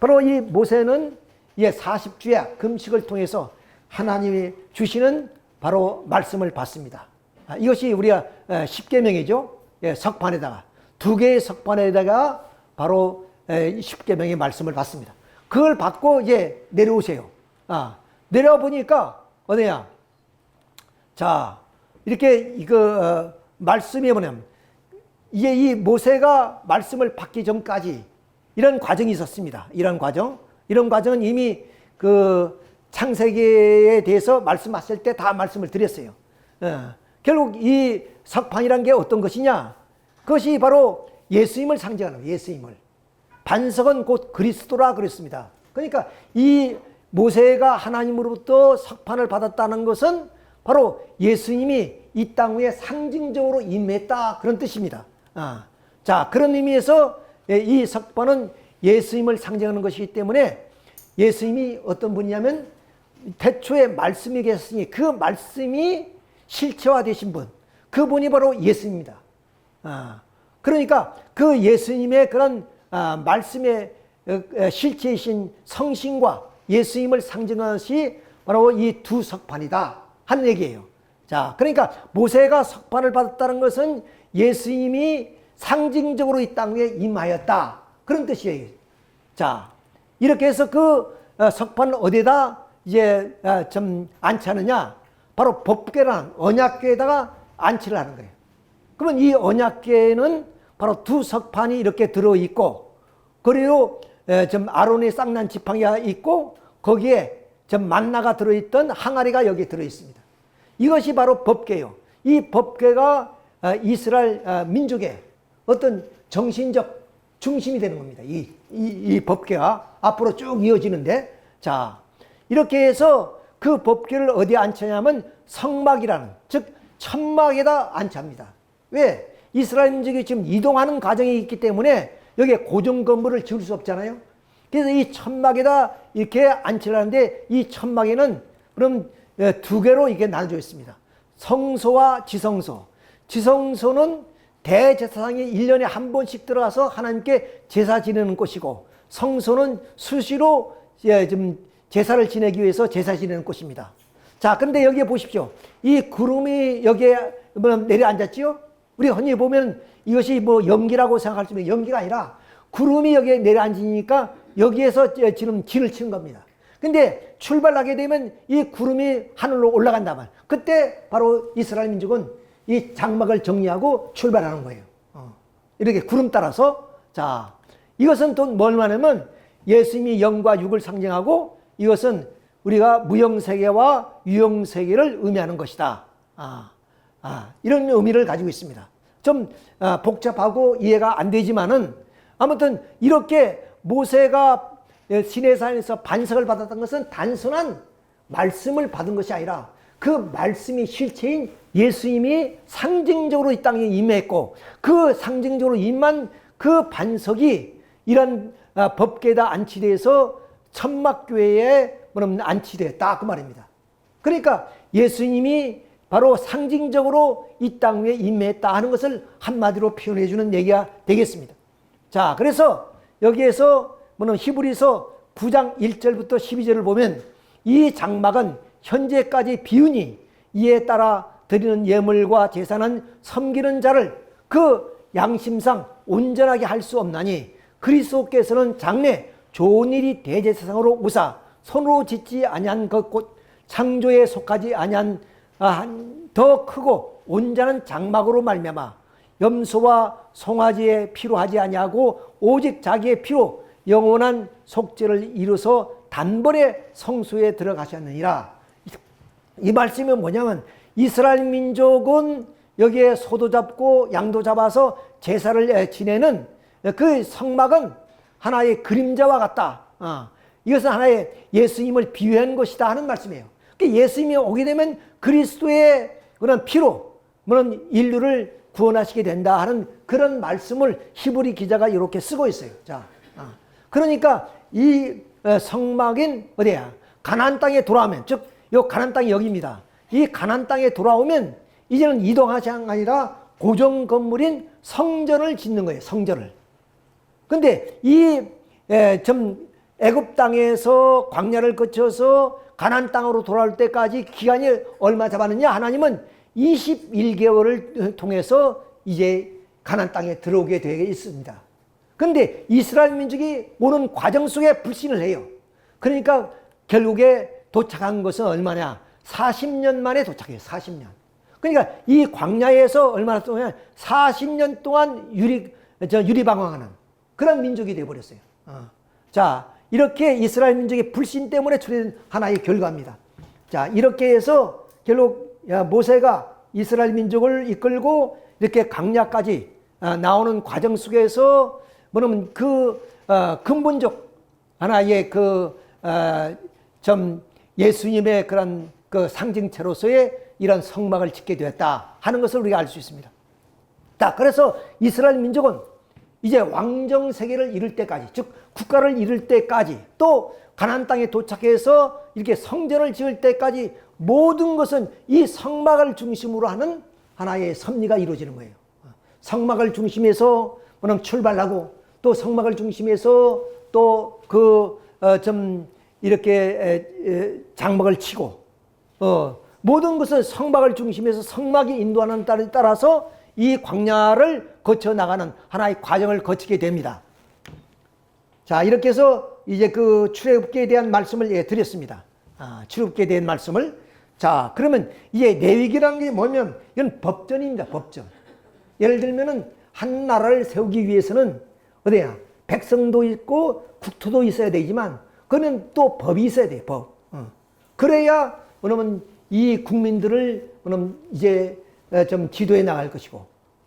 바로 이 모세는 40주야 금식을 통해서 하나님이 주시는 바로 말씀을 받습니다. 이것이 우리가 십계명이죠. 석판에다가 2개의 석판에다가 바로 십계명의 말씀을 받습니다. 그걸 받고 이제 내려오세요. 내려와 보니까 어디야? 자, 이렇게 말씀이 뭐냐면 이제 이 모세가 말씀을 받기 전까지 이런 과정이 있었습니다. 이런 과정은 이미 그 창세기에 대해서 말씀하실 때 다 말씀을 드렸어요. 결국 이 석판이란 게 어떤 것이냐? 그것이 바로 예수님을 상징하는 거예요. 예수님을. 반석은 곧 그리스도라 그랬습니다. 그러니까 이 모세가 하나님으로부터 석판을 받았다는 것은 바로 예수님이 이 땅 위에 상징적으로 임했다 그런 뜻입니다. 자, 그런 의미에서 이 석판은 예수님을 상징하는 것이기 때문에 예수님이 어떤 분이냐면 태초에 말씀이 계셨으니 그 말씀이 실체화되신 분, 그분이 바로 예수님입니다. 그러니까 그 예수님의 그런 말씀의 실체이신 성신과 예수님을 상징하는 것이 바로 이 두 석판이다 하는 얘기예요. 자, 그러니까 모세가 석판을 받았다는 것은 예수님이 상징적으로 이 땅 위에 임하였다 그런 뜻이에요. 자, 이렇게 해서 그 석판을 어디에다 이제 좀 안치하느냐? 바로 법궤라는 언약궤에다가 안치를 하는 거예요. 그러면 이 언약궤에는 바로 두 석판이 이렇게 들어있고, 그리고 좀 아론의 쌍난 지팡이가 있고, 거기에 좀 만나가 들어있던 항아리가 여기 들어있습니다. 이것이 바로 법궤예요. 이 법궤가 이스라엘 민족의 어떤 정신적 중심이 되는 겁니다. 이 법궤가 앞으로 쭉 이어지는데, 자, 이렇게 해서 그 법궤를 어디에 앉혀냐면 성막이라는, 즉 천막에다 앉힙니다. 왜? 이스라엘 민족이 지금 이동하는 과정이 있기 때문에 여기에 고정 건물을 지을 수 없잖아요. 그래서 이 천막에다 이렇게 앉히려는데, 이 천막에는 그럼 두 개로 이게 나눠져 있습니다. 성소와 지성소. 지성소는 대제사장이 1년에 한 번씩 들어가서 하나님께 제사 지내는 곳이고, 성소는 수시로 좀 제사를 지내기 위해서 제사 지내는 곳입니다. 자, 그런데 여기에 보십시오. 이 구름이 여기에 내려앉았지요? 우리 흔히 보면 이것이 뭐 연기라고 생각할 수 있는 연기가 아니라 구름이 여기에 내려앉으니까 여기에서 지금 진을 치는 겁니다. 근데 출발하게 되면 이 구름이 하늘로 올라간다면 그때 바로 이스라엘 민족은 이 장막을 정리하고 출발하는 거예요. 이렇게 구름 따라서. 자, 이것은 또 뭘 말하냐면 예수님이 영과 육을 상징하고 이것은 우리가 무형세계와 유형세계를 의미하는 것이다. 이런 의미를 가지고 있습니다. 좀 복잡하고 이해가 안 되지만은 아무튼 이렇게 모세가 시내산에서 반석을 받았던 것은 단순한 말씀을 받은 것이 아니라 그 말씀이 실체인 예수님이 상징적으로 이 땅에 임했고 그 상징적으로 임한 그 반석이 이런 법궤다 안치대에서 천막교회에 안치되었다 그 말입니다. 그러니까 예수님이 바로 상징적으로 이 땅 위에 임했다 하는 것을 한마디로 표현해 주는 얘기가 되겠습니다. 자, 그래서 여기에서 히브리서 9장 1절부터 12절을 보면 이 장막은 현재까지 비우니 이에 따라 드리는 예물과 제사는 섬기는 자를 그 양심상 온전하게 할 수 없나니 그리스도께서는 장래 좋은 일이 대제사장으로 우사 손으로 짓지 아니한 것 곧 창조에 속하지 아니한 더 크고 온전한 장막으로 말미암아 염소와 송아지의 피로 하지 아니하고 오직 자기의 피로 영원한 속죄를 이루서 단번에 성소에 들어가셨느니라. 이 말씀이 뭐냐면 이스라엘 민족은 여기에 소도 잡고 양도 잡아서 제사를 지내는 그 성막은 하나의 그림자와 같다. 이것은 하나의 예수님을 비유한 것이다 하는 말씀이에요. 예수님이 오게 되면 그리스도의 그런 피로 인류를 구원하시게 된다 하는 그런 말씀을 히브리 기자가 이렇게 쓰고 있어요. 자, 그러니까 이 성막인 어디야? 가나안 땅에 돌아오면, 즉, 이 가나안 땅이 여기입니다. 이 가나안 땅에 돌아오면 이제는 이동하지 아니라 고정 건물인 성전을 짓는 거예요. 성전을. 근데 이 애굽 땅에서 광야를 거쳐서 가나안 땅으로 돌아올 때까지 기간이 얼마 잡았느냐? 하나님은 21개월을 통해서 이제 가나안 땅에 들어오게 되어 있습니다. 그런데 이스라엘 민족이 오는 과정 속에 불신을 해요. 그러니까 결국에 도착한 것은 얼마냐? 40년 만에 도착해요. 40년. 그러니까 이 광야에서 얼마나 동안 40년 동안 유리방황하는 그런 민족이 되어버렸어요. 자, 이렇게 이스라엘 민족의 불신 때문에 출hiện 하나의 결과입니다. 자, 이렇게 해서 결국 모세가 이스라엘 민족을 이끌고 이렇게 광야까지 나오는 과정 속에서 뭐냐면 근본적 하나의 예수님의 그런 그 상징체로서의 이런 성막을 짓게 되었다 하는 것을 우리가 알 수 있습니다. 자, 그래서 이스라엘 민족은 이제 왕정 세계를 이룰 때까지, 즉 국가를 이룰 때까지, 또 가나안 땅에 도착해서 이렇게 성전을 지을 때까지 모든 것은 이 성막을 중심으로 하는 하나의 섭리가 이루어지는 거예요. 성막을 중심에서 출발하고 또 성막을 중심에서 또 이렇게 장막을 치고 모든 것은 성막을 중심에서 성막이 인도하는 따에 따라서 이 광야를 거쳐 나가는 하나의 과정을 거치게 됩니다. 자, 이렇게 해서 이제 그 출애굽기에 대한 말씀을 드렸습니다. 출애굽기에 대한 말씀을. 자, 그러면 이제 레위기라는 게 뭐냐면 이건 법전입니다. 법전. 예를 들면은 한 나라를 세우기 위해서는 어디야? 백성도 있고 국토도 있어야 되지만 그는 또 법이 있어야 돼요. 법. 그래야 그러면 이 국민들을 그럼 이제 좀 지도해 나갈 것이고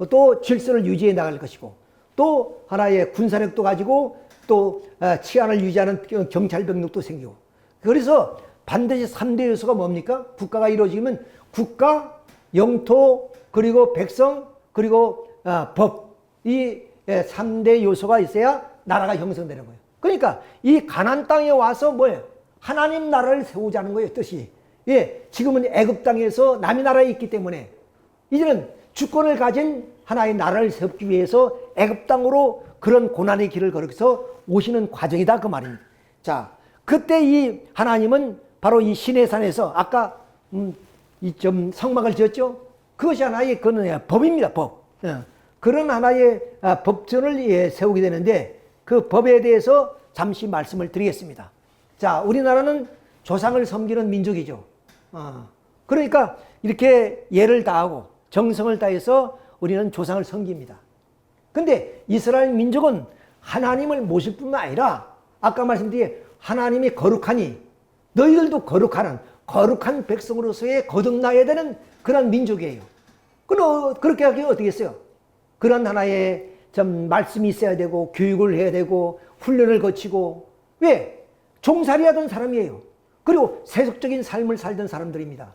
또 질서를 유지해 나갈 것이고 또 하나의 군사력도 가지고 또 치안을 유지하는 경찰 병력도 생기고 그래서 반드시 3대 요소가 뭡니까? 국가가 이루어지면 국가, 영토, 그리고 백성, 그리고 법 이 3대 요소가 있어야 나라가 형성되는 거예요. 그러니까 이 가나안 땅에 와서 뭐예요? 하나님 나라를 세우자는 거예요. 뜻이. 예, 지금은 애굽 땅에서 남의 나라에 있기 때문에 이제는 주권을 가진 하나의 나라를 세우기 위해서 애굽 땅으로 그런 고난의 길을 걸어서 오시는 과정이다 그 말입니다. 자, 그때 이 하나님은 바로 이 시내산에서 아까 이 좀 성막을 지었죠. 그것이 하나의 그는 법입니다. 법. 그런 하나의 법전을 세우게 되는데 그 법에 대해서 잠시 말씀을 드리겠습니다. 자, 우리나라는 조상을 섬기는 민족이죠. 그러니까 이렇게 예를 다하고 정성을 다해서 우리는 조상을 섬깁니다. 근데 이스라엘 민족은 하나님을 모실 뿐만 아니라 아까 말씀드린 하나님이 거룩하니 너희들도 거룩하는 거룩한 백성으로서의 거듭나야 되는 그런 민족이에요. 그렇게 하기 어떻게 했어요? 그런 하나의 좀 말씀이 있어야 되고 교육을 해야 되고 훈련을 거치고 왜? 종살이 하던 사람이에요. 그리고 세속적인 삶을 살던 사람들입니다.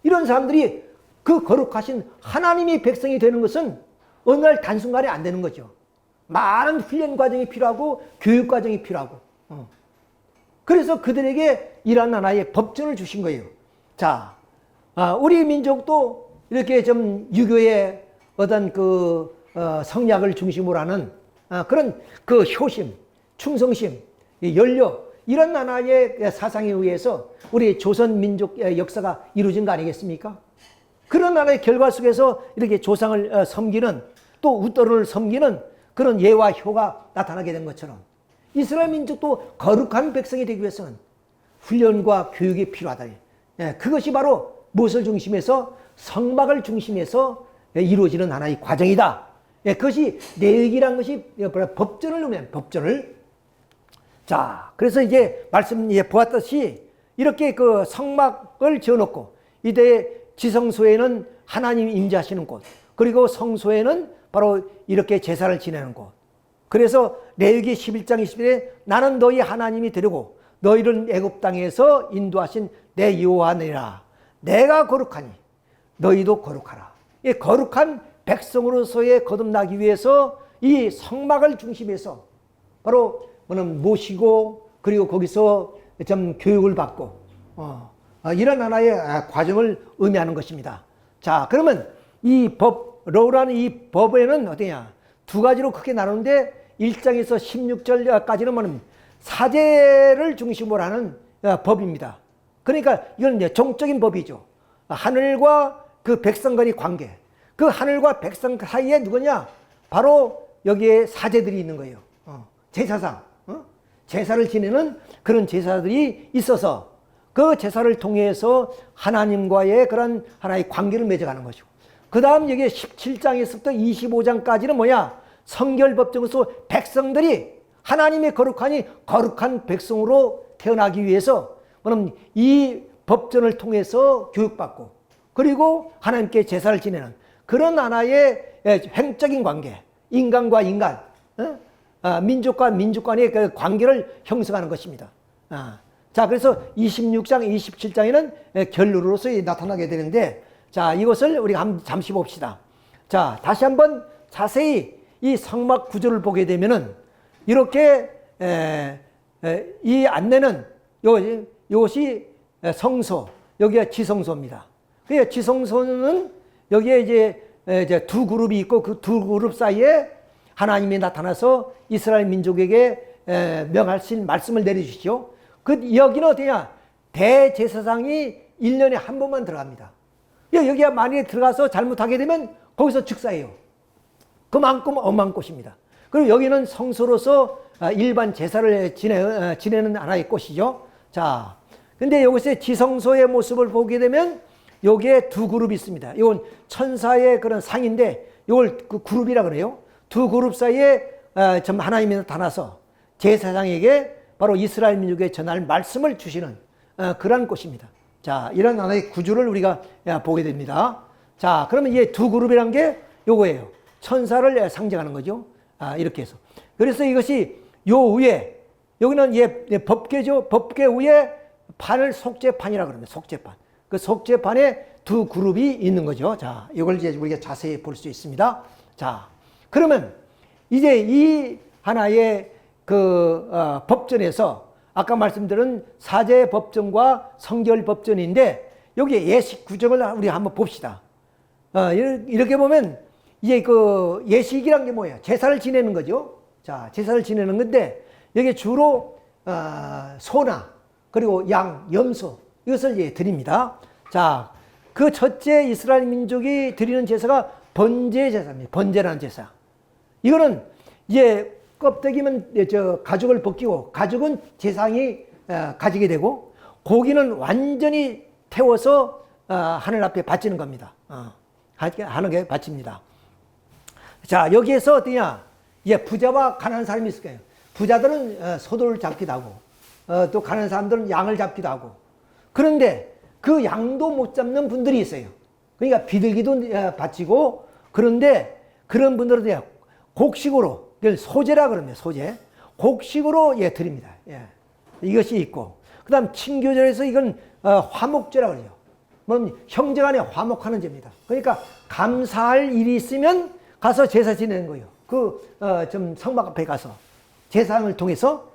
이런 사람들이 그 거룩하신 하나님이 백성이 되는 것은 어느 날 단순간에 안 되는 거죠. 많은 훈련 과정이 필요하고 교육 과정이 필요하고 그래서 그들에게 이런 하나의 법전을 주신 거예요. 자, 우리 민족도 이렇게 좀 유교의 어떤 그 성약을 중심으로 하는 그런 그 효심, 충성심, 연력 이런 하나의 사상에 의해서 우리 조선 민족의 역사가 이루어진 거 아니겠습니까? 그런 하나의 결과 속에서 이렇게 조상을 섬기는 또 웃도를 섬기는 그런 예와 효가 나타나게 된 것처럼 이스라엘 민족도 거룩한 백성이 되기 위해서는 훈련과 교육이 필요하다. 그것이 바로 무엇을 중심해서 성막을 중심해서 이루어지는 하나의 과정이다. 그것이 내역이란 것이 법전을 의미합니다. 법전을. 자, 그래서 이제 말씀 보았듯이 이렇게 그 성막을 지어놓고 이때 지성소에는 하나님이 임재하시는 곳, 그리고 성소에는 바로 이렇게 제사를 지내는 곳. 그래서 레위기 11장 20절에 나는 너희 하나님이 되려고 너희를 애굽 땅에서 인도하신 내 여호와니라. 내가 거룩하니 너희도 거룩하라. 이 거룩한 백성으로서의 거듭나기 위해서 이 성막을 중심해서 바로 모시고 그리고 거기서 좀 교육을 받고 이런 하나의 과정을 의미하는 것입니다. 자, 그러면 이 법, 러우라는 이 법에는 어떠냐? 두 가지로 크게 나누는데 1장에서 16절까지는 뭐냐면 사제를 중심으로 하는 법입니다. 그러니까 이건 이제 종적인 법이죠. 하늘과 그 백성 간의 관계. 그 하늘과 백성 사이에 누구냐? 바로 여기에 사제들이 있는 거예요. 제사상. 제사를 지내는 그런 제사들이 있어서 그 제사를 통해서 하나님과의 그런 하나의 관계를 맺어가는 것이고 그 다음 여기 17장에서부터 25장까지는 뭐냐? 성결법정에서 백성들이 하나님의 거룩하니 거룩한 백성으로 태어나기 위해서 이 법전을 통해서 교육받고 그리고 하나님께 제사를 지내는 그런 하나의 횡적인 관계, 인간과 인간, 민족과 민족 간의 그 관계를 형성하는 것입니다. 자, 그래서 26장, 27장에는 결론으로서 나타나게 되는데 자, 이것을 우리가 잠시 봅시다. 자, 다시 한번 자세히 이 성막 구조를 보게 되면은 이렇게 이 안내는 이것이 성소, 여기가 지성소입니다. 그 지성소는 여기에 이제 두 그룹이 있고 그 두 그룹 사이에 하나님이 나타나서 이스라엘 민족에게 명하신 말씀을 내려주시죠. 그 여기는 어디냐? 대제사장이 1년에 한 번만 들어갑니다. 여기가 만약에 들어가서 잘못하게 되면 거기서 즉사해요. 그만큼 엄한 곳입니다. 그리고 여기는 성소로서 일반 제사를 지내는 하나의 곳이죠. 자, 근데 여기서 지성소의 모습을 보게 되면 여기에 두 그룹이 있습니다. 이건 천사의 그런 상인데 이걸 그 그룹이라 그래요. 두 그룹 사이에 좀 하나님이 나타나서 제사장에게 바로 이스라엘 민족에 전할 말씀을 주시는 그런 곳입니다. 자, 이런 하나의 구조를 우리가 보게 됩니다. 자, 그러면 이 두 그룹이란 게 요거예요. 천사를 상징하는 거죠. 이렇게 해서. 그래서 이것이 요 위에, 여기는 법궤죠. 법궤 위에 판을 속죄판이라고 그럽니다. 속죄판. 그 속죄판에 두 그룹이 있는 거죠. 자, 이걸 이제 우리가 자세히 볼 수 있습니다. 자, 그러면 이제 이 하나의 그 법전에서 아까 말씀드린 사제 법전과 성결 법전인데 여기 예식 규정을 우리 한번 봅시다. 이렇게 보면 이제 그 예식이란 게 뭐예요? 제사를 지내는 거죠. 자, 제사를 지내는 건데 여기 주로 소나 그리고 양, 염소 이것을 예, 드립니다. 자, 그 첫째 이스라엘 민족이 드리는 제사가 번제 제사입니다. 번제라는 제사. 이거는 이제 껍데기면 저 가죽을 벗기고 가죽은 제사장이 가지게 되고 고기는 완전히 태워서 하늘 앞에 바치는 겁니다. 하늘에 바칩니다. 자, 여기에서 어떠냐? 예, 부자와 가난한 사람이 있을 거예요. 부자들은 소를 잡기도 하고, 또 가난한 사람들은 양을 잡기도 하고. 그런데 그 양도 못 잡는 분들이 있어요. 그러니까 비둘기도 바치고, 그런데 그런 분들은 곡식으로, 소제라 그러면 소제. 곡식으로 예, 드립니다. 예. 이것이 있고. 그 다음 친교절에서 이건 화목제라 그러죠. 뭐 형제간에 화목하는 제입니다. 그러니까 감사할 일이 있으면 가서 제사 지내는 거예요. 좀 성막 앞에 가서 제사를 통해서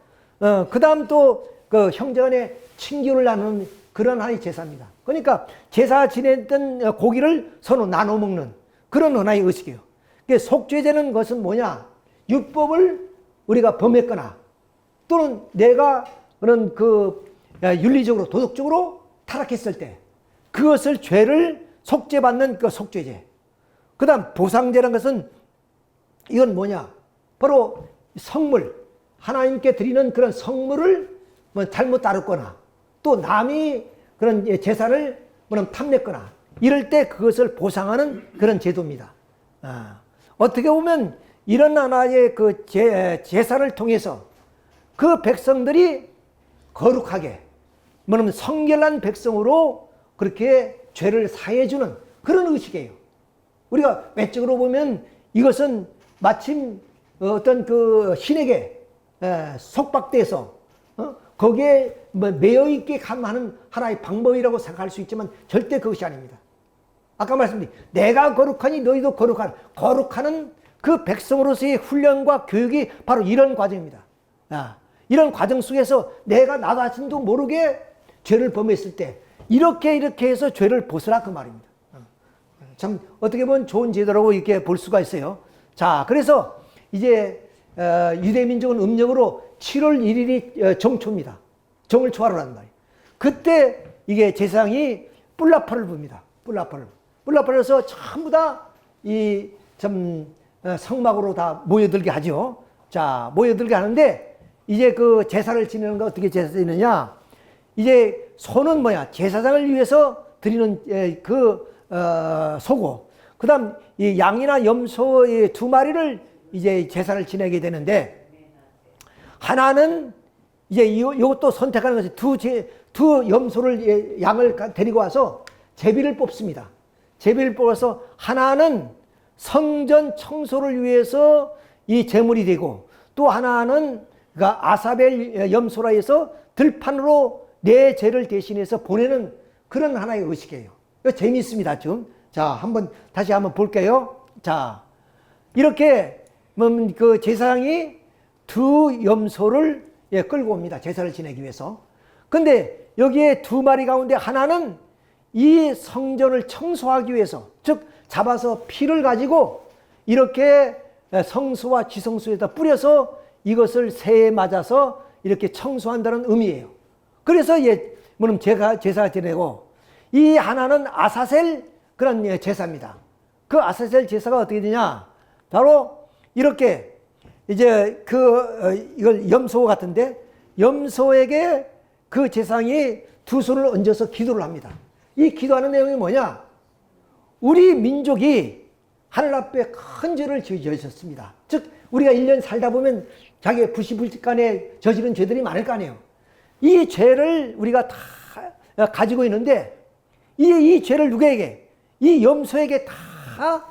그 다음 또 그 형제간에 친교를 나누는 그런 하나의 제사입니다. 그러니까 제사 지냈던 고기를 서로 나눠 먹는 그런 하나의 의식이에요. 속죄제는 것은 뭐냐? 율법을 우리가 범했거나 또는 내가 그런 윤리적으로 도덕적으로 타락했을 때 그것을 죄를 속죄받는 그 속죄제. 그 다음 보상제라는 것은 이건 뭐냐? 바로 성물, 하나님께 드리는 그런 성물을 뭐 잘못 다뤘거나 또 남이 그런 제사를 뭐 탐냈거나 이럴 때 그것을 보상하는 그런 제도입니다. 어떻게 보면 이런 하나의 그 제사를 통해서 그 백성들이 거룩하게, 뭐냐면 성결한 백성으로 그렇게 죄를 사해주는 그런 의식이에요. 우리가 외적으로 보면 이것은 마침 어떤 그 신에게 속박돼서 거기에 매여 있게 하는 하나의 방법이라고 생각할 수 있지만 절대 그것이 아닙니다. 아까 말씀드린 내가 거룩하니 너희도 거룩하는 그 백성으로서의 훈련과 교육이 바로 이런 과정입니다. 이런 과정 속에서 내가 나 자신도 모르게 죄를 범했을 때 이렇게 해서 죄를 벗으라 그 말입니다. 참 어떻게 보면 좋은 제도라고 이렇게 볼 수가 있어요. 자, 그래서 이제 유대민족은 음력으로 7월 1일이 정초입니다. 정을 초하러 하는 날. 그때 이게 제사장이 뿔나팔을 붑니다. 뿔나팔을 해서 전부 다 이 성막으로 다 모여들게 하죠. 자, 모여들게 하는데 이제 그 제사를 지내는 거 어떻게 제사 지내느냐? 이제 소는 뭐야? 제사장을 위해서 드리는 소고, 그 다음 이 양이나 염소의 2마리를 이제 제사를 지내게 되는데, 하나는 이제 이것도 선택하는 것이 두 염소를, 양을 데리고 와서 제비를 뽑습니다. 제비를 뽑아서 하나는 성전 청소를 위해서 이 제물이 되고, 또 하나는 그러니까 아사벨 염소라 해서 들판으로 내 죄를 대신해서 보내는 그런 하나의 의식이에요. 이거 재미있습니다, 좀. 자, 다시 한번 볼게요. 자, 이렇게 그 제사장이 2 염소를 끌고 옵니다. 제사를 지내기 위해서. 근데 여기에 2마리 가운데 하나는 이 성전을 청소하기 위해서, 즉 잡아서 피를 가지고 이렇게 성소와 지성소에다 뿌려서 이것을 새에 맞아서 이렇게 청소한다는 의미예요. 그래서 제사 지내고, 이 하나는 아사셀 그런 제사입니다. 그 아사셀 제사가 어떻게 되냐? 바로 이렇게 이제 이걸 염소 같은데, 염소에게 그 제사장이 2 손을 얹어서 기도를 합니다. 이 기도하는 내용이 뭐냐? 우리 민족이 하늘 앞에 큰 죄를 지으셨습니다. 즉 우리가 1년 살다 보면 자기의 부시불식간에 저지른 죄들이 많을 거 아니에요. 이 죄를 우리가 다 가지고 있는데, 이 죄를 누구에게? 이 염소에게 다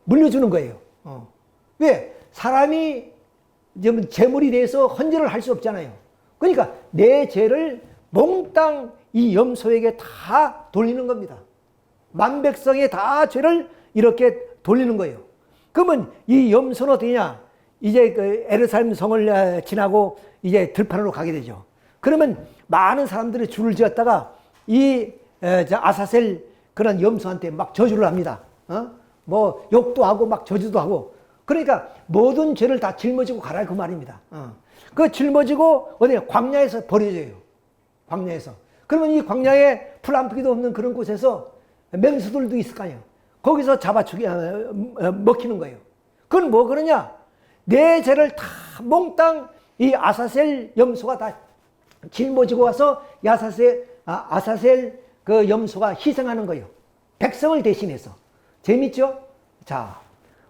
물려주는 거예요. 왜? 사람이 제물이 돼서 헌제를 할 수 없잖아요. 그러니까 내 죄를 몽땅 이 염소에게 다 돌리는 겁니다. 만백성의 다 죄를 이렇게 돌리는 거예요. 그러면 이 염소는 어떠냐? 이제 그 에르살렘 성을 지나고 이제 들판으로 가게 되죠. 그러면 많은 사람들이 줄을 지었다가 이 아사셀 그런 염소한테 막 저주를 합니다. 뭐 욕도 하고 막 저주도 하고. 그러니까 모든 죄를 다 짊어지고 가라 그 말입니다. 그 짊어지고 어디 광야에서 버려져요. 광야에서. 그러면 이 광야에 풀 한 푸기도 없는 그런 곳에서 맹수들도 있을 거 아니에요. 거기서 잡아 먹히는 거예요. 그건 뭐 그러냐? 내 죄를 다 몽땅 이 아사셀 염소가 다 짊어지고 와서 아사셀 그 염소가 희생하는 거예요. 백성을 대신해서. 재밌죠? 자,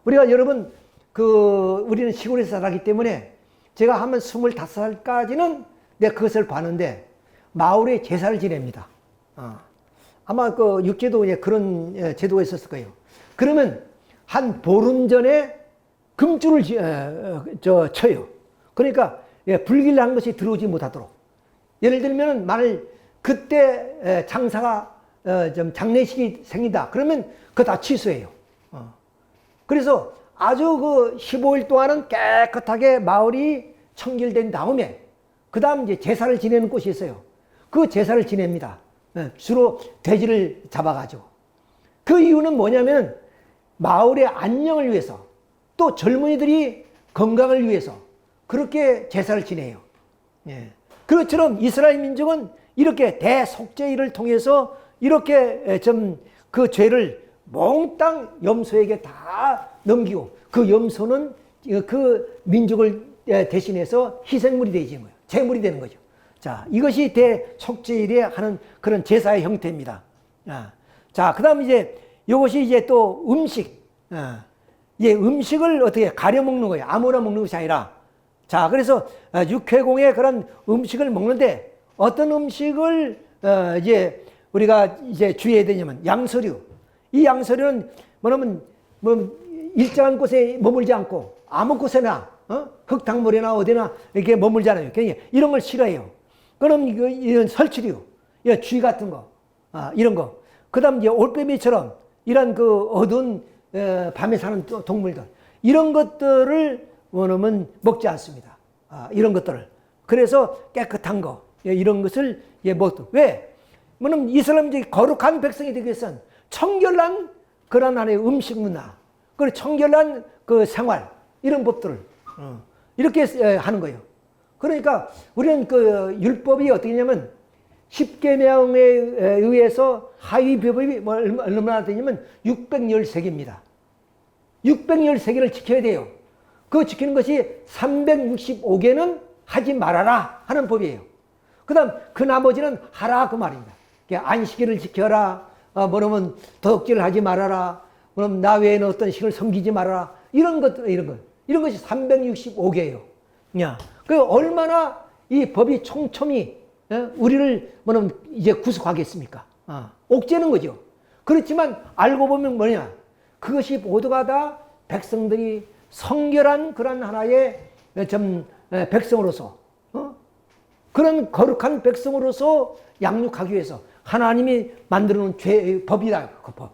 우리가 여러분, 우리는 시골에서 살았기 때문에 제가 하면 25살까지는 내가 그것을 봤는데 마을에 제사를 지냅니다. 아마 그 육제도에 그런 제도가 있었을 거예요. 그러면 한 보름 전에 금줄을 쳐요. 그러니까 불길을 한 것이 들어오지 못하도록. 예를 들면 만일 그때 장사가 좀 장례식이 생긴다. 그러면 그거 다 취소해요. 그래서 아주 그 15일 동안은 깨끗하게 마을이 청결된 다음에 그 다음 이제 제사를 지내는 곳이 있어요. 그 제사를 지냅니다. 주로 돼지를 잡아가지고. 그 이유는 뭐냐면 마을의 안녕을 위해서 또 젊은이들이 건강을 위해서 그렇게 제사를 지내요. 그것처럼 이스라엘 민족은 이렇게 대속죄일을 통해서 이렇게 좀 그 죄를 몽땅 염소에게 다 넘기고 그 염소는 그 민족을 대신해서 희생물이 되는 거예요. 제물이 되는 거죠. 자, 이것이 대속죄일에 하는 그런 제사의 형태입니다. 자, 그 다음 이제 이것이 이제 또 음식. 음식을 어떻게 가려 먹는 거예요. 아무나 먹는 것이 아니라. 자, 그래서 육회공에 그런 음식을 먹는데 어떤 음식을 이제 우리가 이제 주의해야 되냐면 양서류. 이 양서류는 뭐냐면 일정한 곳에 머물지 않고 아무 곳에나 흙탕물이나 어디나 이렇게 머물잖아요. 그러니까 이런 걸 싫어해요. 그럼 이런 설치류, 쥐 같은 거, 이런 거. 그다음 이제 올빼미처럼 이런 그 어두운 밤에 사는 동물들 이런 것들을 원하면 먹지 않습니다. 이런 것들을. 그래서 깨끗한 거 이런 것을 먹도. 왜? 뭐냐면 이슬람적인 거룩한 백성이 되기 위해서는 청결한 그런 안에 음식 문화, 그리고 청결한 그 생활 이런 법들을 이렇게 하는 거예요. 그러니까 우리는 그 율법이 어떻게 냐면 10계명에 의해서 하위법이 얼마나 되냐면 613개입니다. 613개를 지켜야 돼요. 그거 지키는 것이 365개는 하지 말아라 하는 법이에요. 그 다음 그 나머지는 하라 그 말입니다. 안식일을 지켜라, 뭐냐면 도둑질을 하지 말아라, 그럼 나 외에는 어떤 신을 섬기지 말아라, 이런 것들, 이런 것이 365개예요. 그 얼마나 이 법이 촘촘히 우리를 뭐냐면 이제 구속하겠습니까? 옥죄는 거죠. 그렇지만 알고 보면 뭐냐? 그것이 모두가 다 백성들이 성결한 그런 하나의 백성으로서, 그런 거룩한 백성으로서 양육하기 위해서 하나님이 만들어 놓은 법이다, 그 법.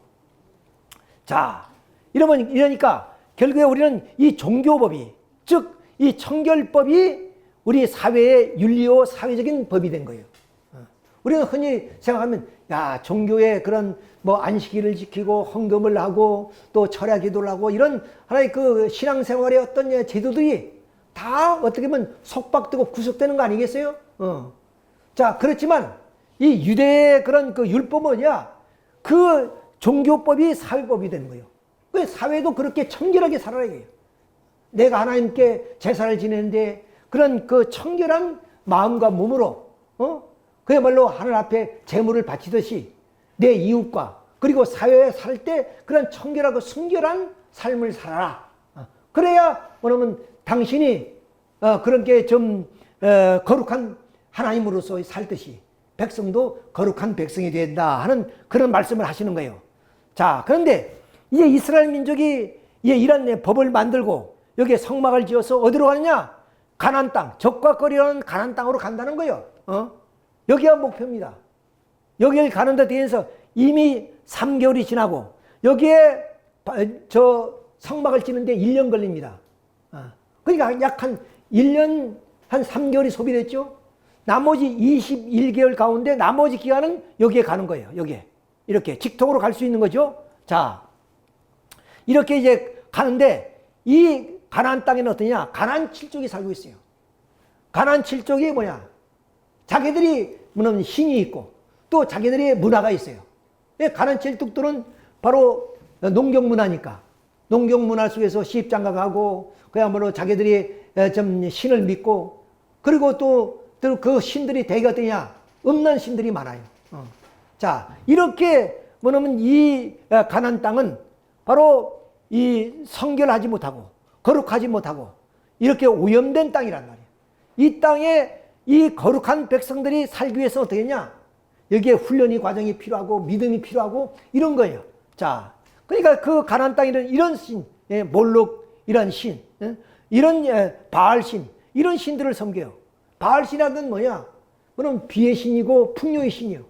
자, 이러니까 결국에 우리는 이 종교법이, 즉, 이 청결법이 우리 사회의 윤리요 사회적인 법이 된 거예요. 우리는 흔히 생각하면, 종교의 그런 안식일을 지키고 헌금을 하고 또 철야 기도를 하고 이런 하나의 그 신앙생활의 어떤 제도들이 다 어떻게 보면 속박되고 구속되는 거 아니겠어요? 자, 그렇지만 이 유대의 그런 그 율법은 그 종교법이 사회법이 되는 거예요. 그 사회도 그렇게 청결하게 살아야 해요. 내가 하나님께 제사를 지내는데 그런 그 청결한 마음과 몸으로, 그야말로 하늘 앞에 제물을 바치듯이 내 이웃과 그리고 사회에 살 때 그런 청결하고 순결한 삶을 살아라. 그래야 뭐냐면 당신이 그렇게 좀 거룩한 하나님으로서 살듯이 백성도 거룩한 백성이 된다 하는 그런 말씀을 하시는 거예요. 자, 그런데 이제 이스라엘 민족이 이런 법을 만들고 여기에 성막을 지어서 어디로 가느냐? 가나안 땅, 적과 거리라는 가나안 땅으로 간다는 거예요. 여기가 목표입니다. 여기를 가는 데 대해서 이미 3개월이 지나고 여기에 성막을 짓는데 1년 걸립니다. 그러니까 약 한 1년 한 3개월이 소비됐죠. 나머지 21개월 가운데 나머지 기간은 여기에 가는 거예요. 여기에. 이렇게 직통으로 갈 수 있는 거죠. 자, 이렇게 이제 가는데 이 가나안 땅에는 어떠냐? 가나안 7족이 살고 있어요. 가나안 7족이 뭐냐? 자기들이 무슨 신이 있고 또 자기들의 문화가 있어요. 가나안 7족들은 바로 농경 문화니까 농경 문화 속에서 시집장가가고 그야말로 자기들이 좀 신을 믿고 그리고 또 그 신들이 되게 어떠냐? 음란 신들이 많아요. 자, 이렇게 뭐냐면 이 가나안 땅은 바로 이 성결하지 못하고 거룩하지 못하고 이렇게 오염된 땅이란 말이에요. 이 땅에 이 거룩한 백성들이 살기 위해서 어떻게 했냐? 여기에 훈련이 과정이 필요하고 믿음이 필요하고 이런 거예요. 자, 그러니까 그 가나안 땅에는 이런 신, 몰록 이런 신, 이런 바알신 이런 신들을 섬겨요. 바알신이라는 건 뭐냐? 그럼 비의 신이고 풍요의 신이에요.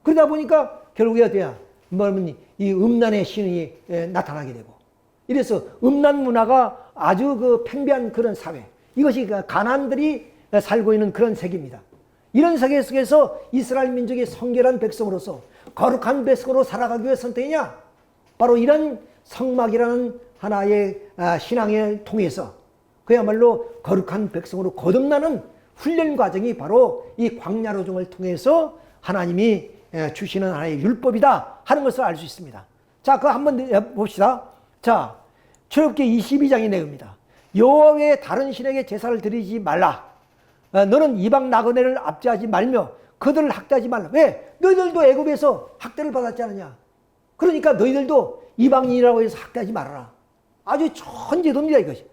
그러다 보니까 결국에 어때야? 뭐냐면 이 음란의 신이 나타나게 되고 이래서 음란 문화가 아주 그 팽배한 그런 사회, 이것이 가나안들이 살고 있는 그런 세계입니다. 이런 세계 속에서 이스라엘 민족이 성결한 백성으로서 거룩한 백성으로 살아가기 위해 선택이냐? 바로 이런 성막이라는 하나의 신앙을 통해서 그야말로 거룩한 백성으로 거듭나는 훈련 과정이 바로 이 광야로정을 통해서 하나님이 주시는 하나의 율법이다 하는 것을 알 수 있습니다. 자, 그거 한번 봅시다. 자, 출애굽기 22장의 내용입니다. 여호와 외에 다른 신에게 제사를 드리지 말라. 너는 이방 나그네를 압제하지 말며 그들을 학대하지 말라. 왜? 너희들도 애굽에서 학대를 받았지 않느냐. 그러니까 너희들도 이방인이라고 해서 학대하지 말아라. 아주 천지도입니다, 이것이.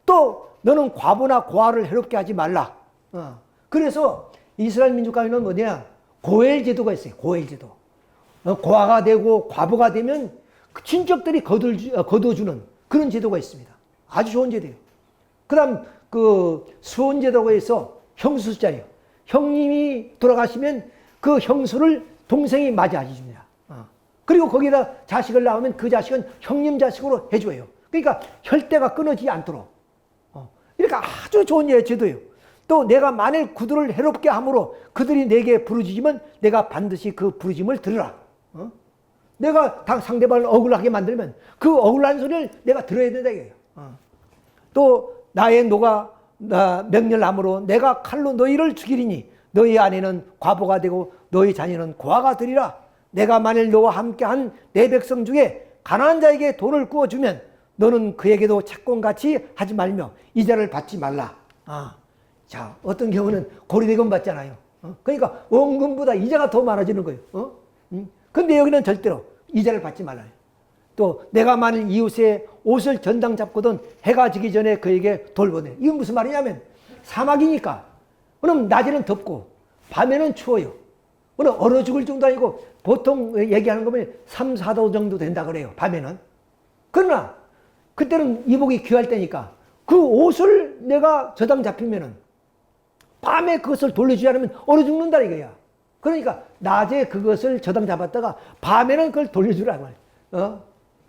또 너는 과부나 고아를 해롭게 하지 말라. 그래서 이스라엘 민족 가운데는 뭐냐? 고엘 제도가 있어요. 고엘 제도. 고아가 되고 과부가 되면 친척들이 거둬주는 그런 제도가 있습니다. 아주 좋은 제도예요. 그 다음 그 수혼 제도가 있어 형수자예요. 형님이 돌아가시면 그 형수를 동생이 맞이해 줍니다. 그리고 거기다 자식을 낳으면 그 자식은 형님 자식으로 해줘요. 그러니까 혈대가 끊어지지 않도록. 이렇게 아주 좋은 제도예요. 또 내가 만일 그들을 해롭게 함으로 그들이 내게 부르짖으면 내가 반드시 그 부르짖음을 들으라. 내가 상대방을 억울하게 만들면 그 억울한 소리를 내가 들어야 된다 이거예요. 또 나의 노가 명렬함으로 내가 칼로 너희를 죽이리니 너희 아내는 과부가 되고 너희 자녀는 고아가 되리라. 내가 만일 너와 함께한 내 백성 중에 가난한 자에게 돈을 구워주면 너는 그에게도 채권같이 하지 말며 이자를 받지 말라. 자, 어떤 경우는 고리대금 받잖아요. 그러니까 원금보다 이자가 더 많아지는 거예요. 근데 여기는 절대로 이자를 받지 말아요. 또 내가 만일 이웃의 옷을 전당 잡거든 해가 지기 전에 그에게 돌보내. 이건 무슨 말이냐면 사막이니까 그럼 낮에는 덥고 밤에는 추워요. 그럼 얼어 죽을 정도 아니고 보통 얘기하는 거면 3, 4도 정도 된다 그래요. 밤에는. 그러나 그때는 이복이 귀할 때니까 그 옷을 내가 저당 잡히면은 밤에 그것을 돌려주지 않으면 얼어 죽는다 이거야. 그러니까 낮에 그것을 저당 잡았다가 밤에는 그걸 돌려주라고 말이야.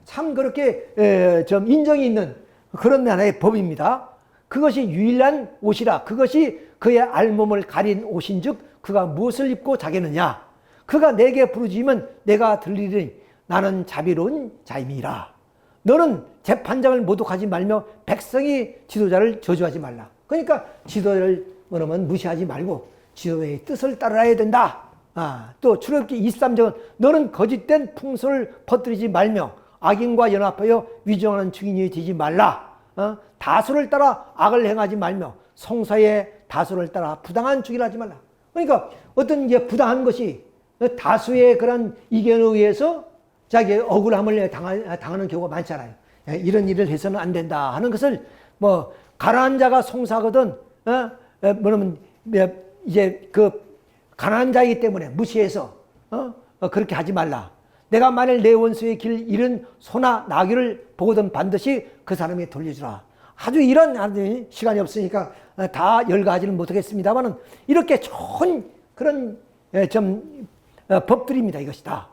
참 그렇게 좀 인정이 있는 그런 하나의 법입니다. 그것이 유일한 옷이라. 그것이 그의 알몸을 가린 옷인즉 그가 무엇을 입고 자겠느냐. 그가 내게 부르짖으면 내가 들리리니 나는 자비로운 자임이라. 너는 재판장을 모독하지 말며 백성이 지도자를 저주하지 말라. 그러니까 지도자를 뭐냐면 무시하지 말고 지도자의 뜻을 따라야 된다. 또 출애굽기 23장은 너는 거짓된 풍소를 퍼뜨리지 말며 악인과 연합하여 위정하는 증인이 되지 말라. 다수를 따라 악을 행하지 말며 성사의 다수를 따라 부당한 주기를 하지 말라. 그러니까 어떤 이제 부당한 것이 다수의 그런 이견에 의해서 자기의 억울함을 당하는 경우가 많잖아요. 이런 일을 해서는 안 된다 하는 것을 뭐 가난한 자가 송사거든 뭐냐면 이제 그 가난한 자이기 때문에 무시해서 그렇게 하지 말라. 내가 만일 내 원수의 길 잃은 소나 나귀를 보거든 반드시 그 사람에게 돌려주라. 아주 이런 시간이 없으니까 다 열거하지는 못하겠습니다만은 이렇게 좋은 그런 좀 법들입니다. 이것이다.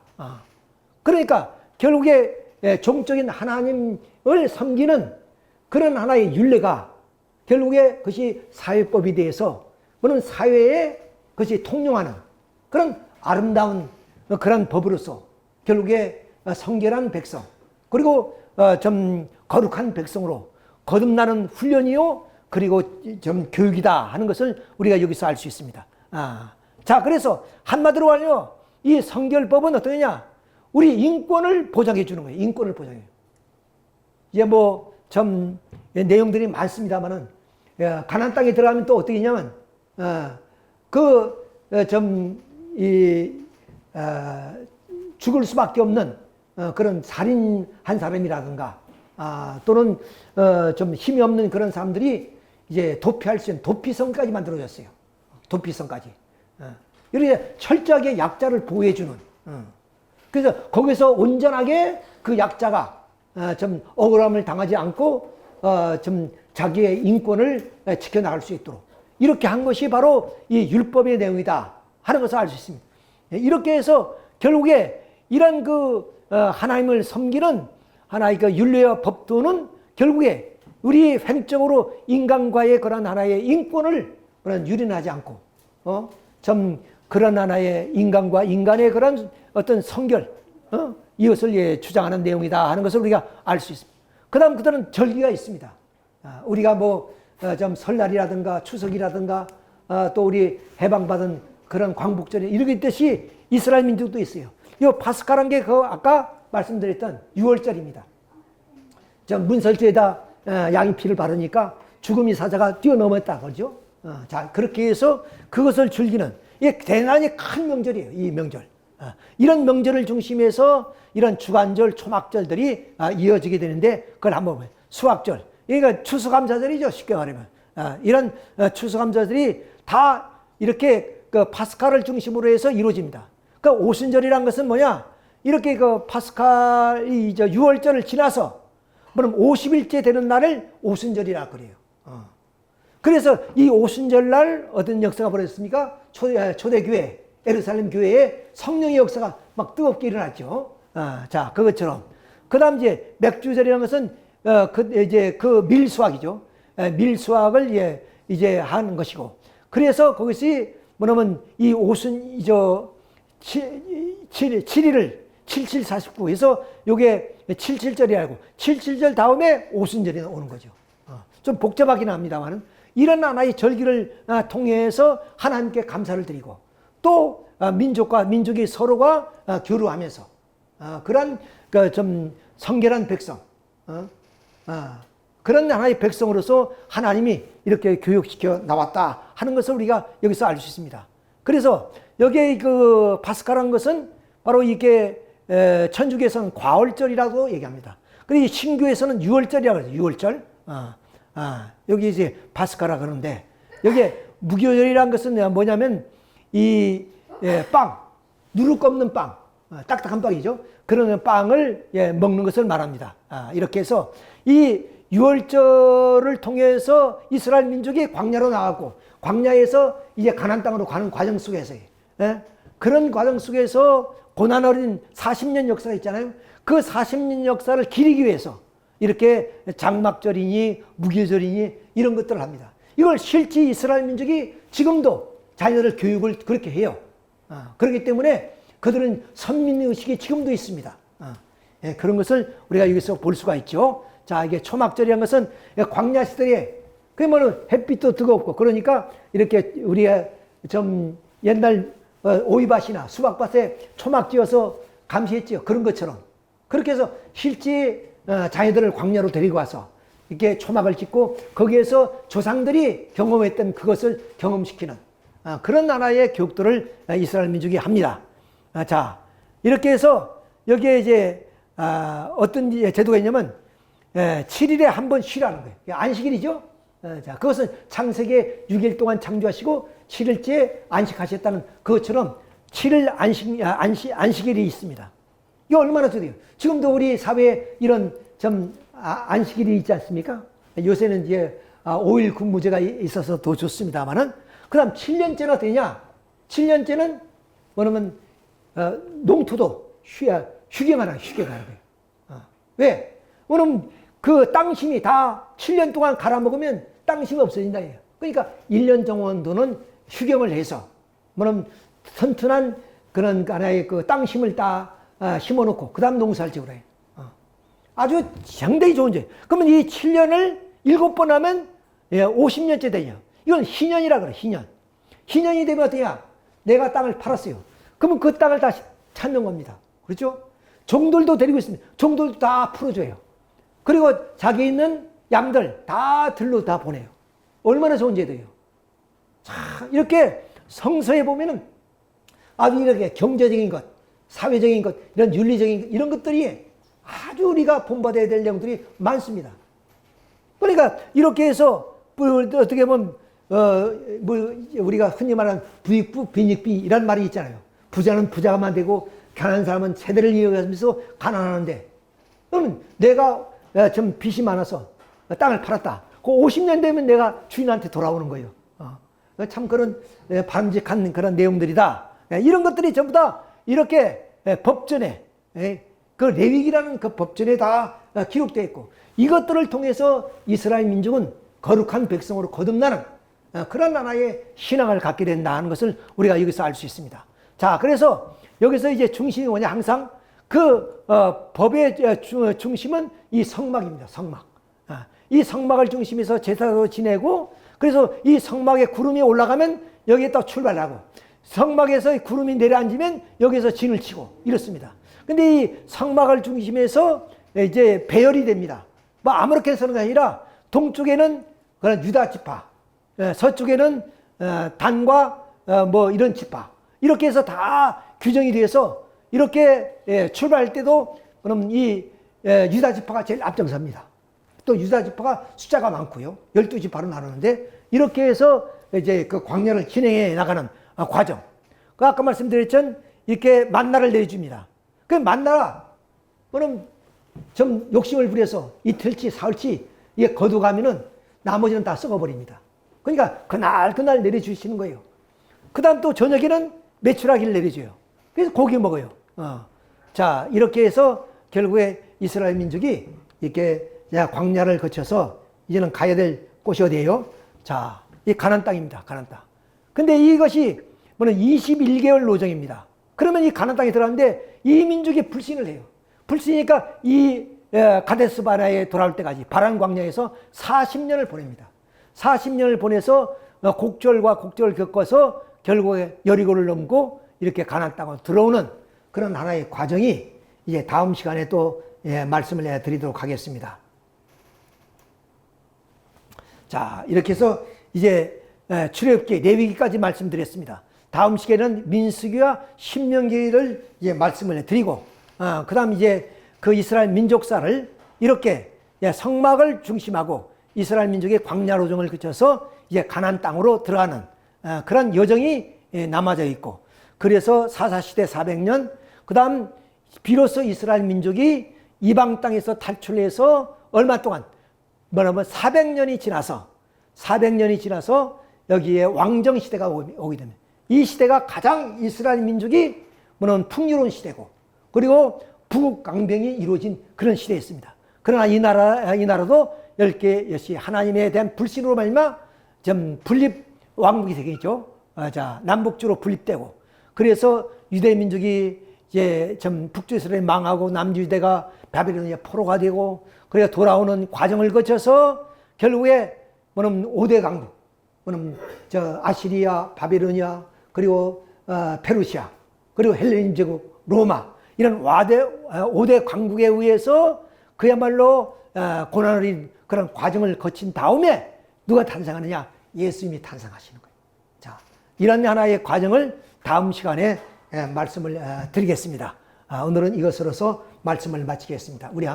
그러니까 결국에 종적인 하나님을 섬기는 그런 하나의 율례가 결국에 그것이 사회법이 돼서 그런 사회에 그것이 통용하는 그런 아름다운 그런 법으로서 결국에 성결한 백성, 그리고 좀 거룩한 백성으로 거듭나는 훈련이요, 그리고 좀 교육이다 하는 것을 우리가 여기서 알 수 있습니다. 자, 그래서 한마디로 말하면 이 성결법은 어떠냐? 우리 인권을 보장해 주는 거예요. 인권을 보장해요. 이제 뭐 좀 내용들이 많습니다만은, 가나안 땅에 들어가면 또 어떻게 했냐면, 죽을 수밖에 없는 그런 살인한 사람이라든가, 또는 좀 힘이 없는 그런 사람들이 이제 도피할 수 있는 도피성까지 만들어졌어요. 도피성까지. 이렇게 철저하게 약자를 보호해주는. 그래서 거기서 온전하게 그 약자가 좀 억울함을 당하지 않고 좀 자기의 인권을 지켜나갈 수 있도록 이렇게 한 것이 바로 이 율법의 내용이다 하는 것을 알 수 있습니다. 이렇게 해서 결국에 이런 그 하나님을 섬기는 하나의 그 윤례와 법도는 결국에 우리 횡적으로 인간과의 그런 하나의 인권을 그런 유린하지 않고 좀 그런 하나의 인간과 인간의 그런 어떤 성결 이것을 주장하는 내용이다 하는 것을 우리가 알 수 있습니다. 그 다음 그들은 절기가 있습니다. 우리가 뭐 좀 설날이라든가 추석이라든가 또 우리 해방받은 그런 광복절이 이렇게 있듯이 이스라엘 민족도 있어요. 이 파스카란 게 그 아까 말씀드렸던 6월절입니다. 문설주에다 양의 피를 바르니까 죽음이 사자가 뛰어넘었다 그러죠. 자, 그렇게 해서 그것을 즐기는 이게 대단히 큰 명절이에요. 이 명절. 이런 명절을 중심해서 이런 주간절, 초막절들이 이어지게 되는데 그걸 한번 보면 수학절, 그러니까 추수감사절이죠. 쉽게 말하면 이런 추수감사절이 다 이렇게 그 파스카를 중심으로 해서 이루어집니다. 그 오순절이란 것은 뭐냐? 이렇게 그 파스칼 이제 6월절을 지나서 그럼 50일째 되는 날을 오순절이라 그래요. 그래서 이 오순절 날 어떤 역사가 벌어졌습니까? 초대교회, 예루살렘 교회에 성령의 역사가 막 뜨겁게 일어났죠. 자, 그것처럼. 그 다음 이제 맥주절이라는 것은 그 밀수확이죠. 밀수확을 이제 하는 것이고. 그래서 그것이 뭐냐면 이 오순, 7일을 7749 해서 요게 77절이라고 77절 다음에 오순절이 오는 거죠. 좀 복잡하긴 합니다만은 이런 하나의 절기를 통해서 하나님께 감사를 드리고 또 민족과 민족이 서로가 교류하면서 그런 좀 성결한 백성, 그런 하나의 백성으로서 하나님이 이렇게 교육시켜 나왔다 하는 것을 우리가 여기서 알 수 있습니다. 그래서 여기에 그 파스카라는 것은 바로 이게 천주교에서는 과월절이라고 얘기합니다. 그리고 신교에서는 6월절이라고 해요. 6월절. 여기 이제 파스카라 그러는데 여기에 무교절이라는 것은 뭐냐면 이 빵, 누룩 없는 빵, 딱딱한 빵이죠. 그런 빵을 먹는 것을 말합니다. 이렇게 해서 이 6월절을 통해서 이스라엘 민족이 광야로 나가고 광야에서 이제 가나안 땅으로 가는 과정 속에서 그런 과정 속에서 고난 어린 40년 역사가 있잖아요. 그 40년 역사를 기리기 위해서 이렇게 장막절이니 무교절이니 이런 것들을 합니다. 이걸 실제 이스라엘 민족이 지금도 자녀들 교육을 그렇게 해요. 그렇기 때문에 그들은 선민의식이 지금도 있습니다. 그런 것을 우리가 여기서 볼 수가 있죠. 자, 이게 초막절이라는 것은 광야 시대에 그러면 햇빛도 뜨겁고 그러니까 이렇게 우리가 좀 옛날 오이밭이나 수박밭에 초막 지어서 감시했죠. 그런 것처럼 그렇게 해서 실제 자녀들을 광야로 데리고 와서 이렇게 초막을 짓고 거기에서 조상들이 경험했던 그것을 경험시키는 그런 나라의 교육들을 이스라엘 민족이 합니다. 자, 이렇게 해서 여기에 이제 어떤 제도가 있냐면 7일에 한 번 쉬라는 거예요. 안식일이죠. 자, 그것은 창세기 6일 동안 창조하시고 7일째 안식하셨다는 그것처럼 7일 안식일이 있습니다. 이게 얼마나 좋아요. 지금도 우리 사회에 이런 좀 안식일이 있지 않습니까? 요새는 이제 5일 근무제가 있어서 더 좋습니다만은 그 다음 7년째나 되냐? 7년째는 뭐냐면 농토도 휴게만 하는 거예요. 왜? 왜냐면 그 땅심이 다 7년 동안 갈아먹으면 땅심이 없어진다. 그러니까 1년 정도는 휴경을 해서 뭐는 튼튼한 그런 하나의 그 땅 심을 심어놓고 그 다음 농사를 지으라 해요. 아주 상당히 좋은 제. 그러면 이 7년을 7번 하면 50년째 되냐. 이건 희년이라 그래, 희년. 희년이 되면 어떠냐? 내가 땅을 팔았어요. 그러면 그 땅을 다시 찾는 겁니다. 그렇죠? 종들도 데리고 있습니다. 종들도 다 풀어줘요. 그리고 자기 있는 양들 다 들로 다 보내요. 얼마나 좋은 제도예요. 자, 이렇게 성서에 보면은 아주 이렇게 경제적인 것, 사회적인 것, 이런 윤리적인 것, 이런 것들이 아주 우리가 본받아야 될 내용들이 많습니다. 그러니까 이렇게 해서 어떻게 보면 우리가 흔히 말하는 부익부 빈익비 이란 말이 있잖아요. 부자는 부자만 되고 가난한 사람은 세대를 이어가면서 가난하는데, 그러면 내가 좀 빚이 많아서 땅을 팔았다. 그 50년 되면 내가 주인한테 돌아오는 거예요. 참 그런 바람직한 그런 내용들이다. 이런 것들이 전부 다 이렇게 법전에, 그 레위기라는 그 법전에 다 기록되어 있고, 이것들을 통해서 이스라엘 민족은 거룩한 백성으로 거듭나는 그런 하나의 신앙을 갖게 된다는 것을 우리가 여기서 알 수 있습니다. 자, 그래서 여기서 이제 중심이 뭐냐? 항상 그 법의 중심은 이 성막입니다. 성막. 이 성막을 중심에서 제사도 지내고, 그래서 이 성막에 구름이 올라가면 여기에 또 출발하고, 성막에서 구름이 내려앉으면 여기서 진을 치고 이렇습니다. 근데 이 성막을 중심해서 이제 배열이 됩니다. 뭐 아무렇게 해서는 게 아니라 동쪽에는 그런 유다 지파, 서쪽에는 단과 뭐 이런 지파, 이렇게 해서 다 규정이 되어서 이렇게 출발할 때도 그럼 이 유다 지파가 제일 앞장섭니다. 또 유다 지파가 숫자가 많고요. 12지파로 나누는데, 이렇게 해서 이제 그 광야를 진행해 나가는 과정. 그 아까 말씀드렸던 이렇게 만나를 내려줍니다. 그 만나가 그럼 좀 욕심을 부려서 이틀치 사흘치 이게 거두가면은 나머지는 다 썩어버립니다. 그러니까 그날 내려주시는 거예요. 그 다음 또 저녁에는 메추라기를 내려줘요. 그래서 고기 먹어요. 자, 이렇게 해서 결국에 이스라엘 민족이 이렇게 광야를 거쳐서 이제는 가야 될 곳이 어디예요? 자, 이 가나안 땅입니다. 가나안 땅. 근데 이것이 뭐는 21개월 노정입니다. 그러면 이 가나안 땅에 들어갔는데 이 민족이 불신을 해요. 불신이니까 이 가데스 바네아에 돌아올 때까지 바란 광야에서 40년을 보냅니다. 40년을 보내서 곡절과 곡절을 겪어서 결국에 여리고를 넘고 이렇게 가나안 땅으로 들어오는 그런 하나의 과정이 이제 다음 시간에 또 말씀을 드리도록 하겠습니다. 자, 이렇게 해서 이제 출애굽기, 레위기까지 말씀드렸습니다. 다음 시간에는 민수기와 신명기를 이제 말씀을 드리고, 그다음 이제 그 이스라엘 민족사를 이렇게 성막을 중심하고 이스라엘 민족의 광야 노정을 거쳐서 이제 가나안 땅으로 들어가는 그런 여정이 남아져 있고, 그래서 사사시대 400년, 그다음 비로소 이스라엘 민족이 이방 땅에서 탈출해서 얼마 동안 뭐냐면 400년이 지나서 여기에 왕정 시대가 오게 됩니다. 이 시대가 가장 이스라엘 민족이 뭐냐면 풍요로운 시대고, 그리고 북극 강병이 이루어진 그런 시대였습니다. 그러나 이 나라도 10개 역시 하나님에 대한 불신으로 말미암아 좀 분립 왕국이 되겠죠. 자, 남북주로 분립되고, 그래서 유대 민족이 이제 좀 북주 이스라엘이 망하고 남주 유대가 바벨론의 포로가 되고, 그래서 돌아오는 과정을 거쳐서 결국에 뭐냐면 5대 강국, 뭐냐면 아시리아, 바벨로니아, 그리고 페르시아, 그리고 헬레니 제국, 로마, 이런 5대 강국에 의해서 그야말로 고난을 그런 과정을 거친 다음에 누가 탄생하느냐? 예수님이 탄생하시는 거예요. 자, 이런 하나의 과정을 다음 시간에 말씀을 드리겠습니다. 오늘은 이것으로서 말씀을 마치겠습니다. 우리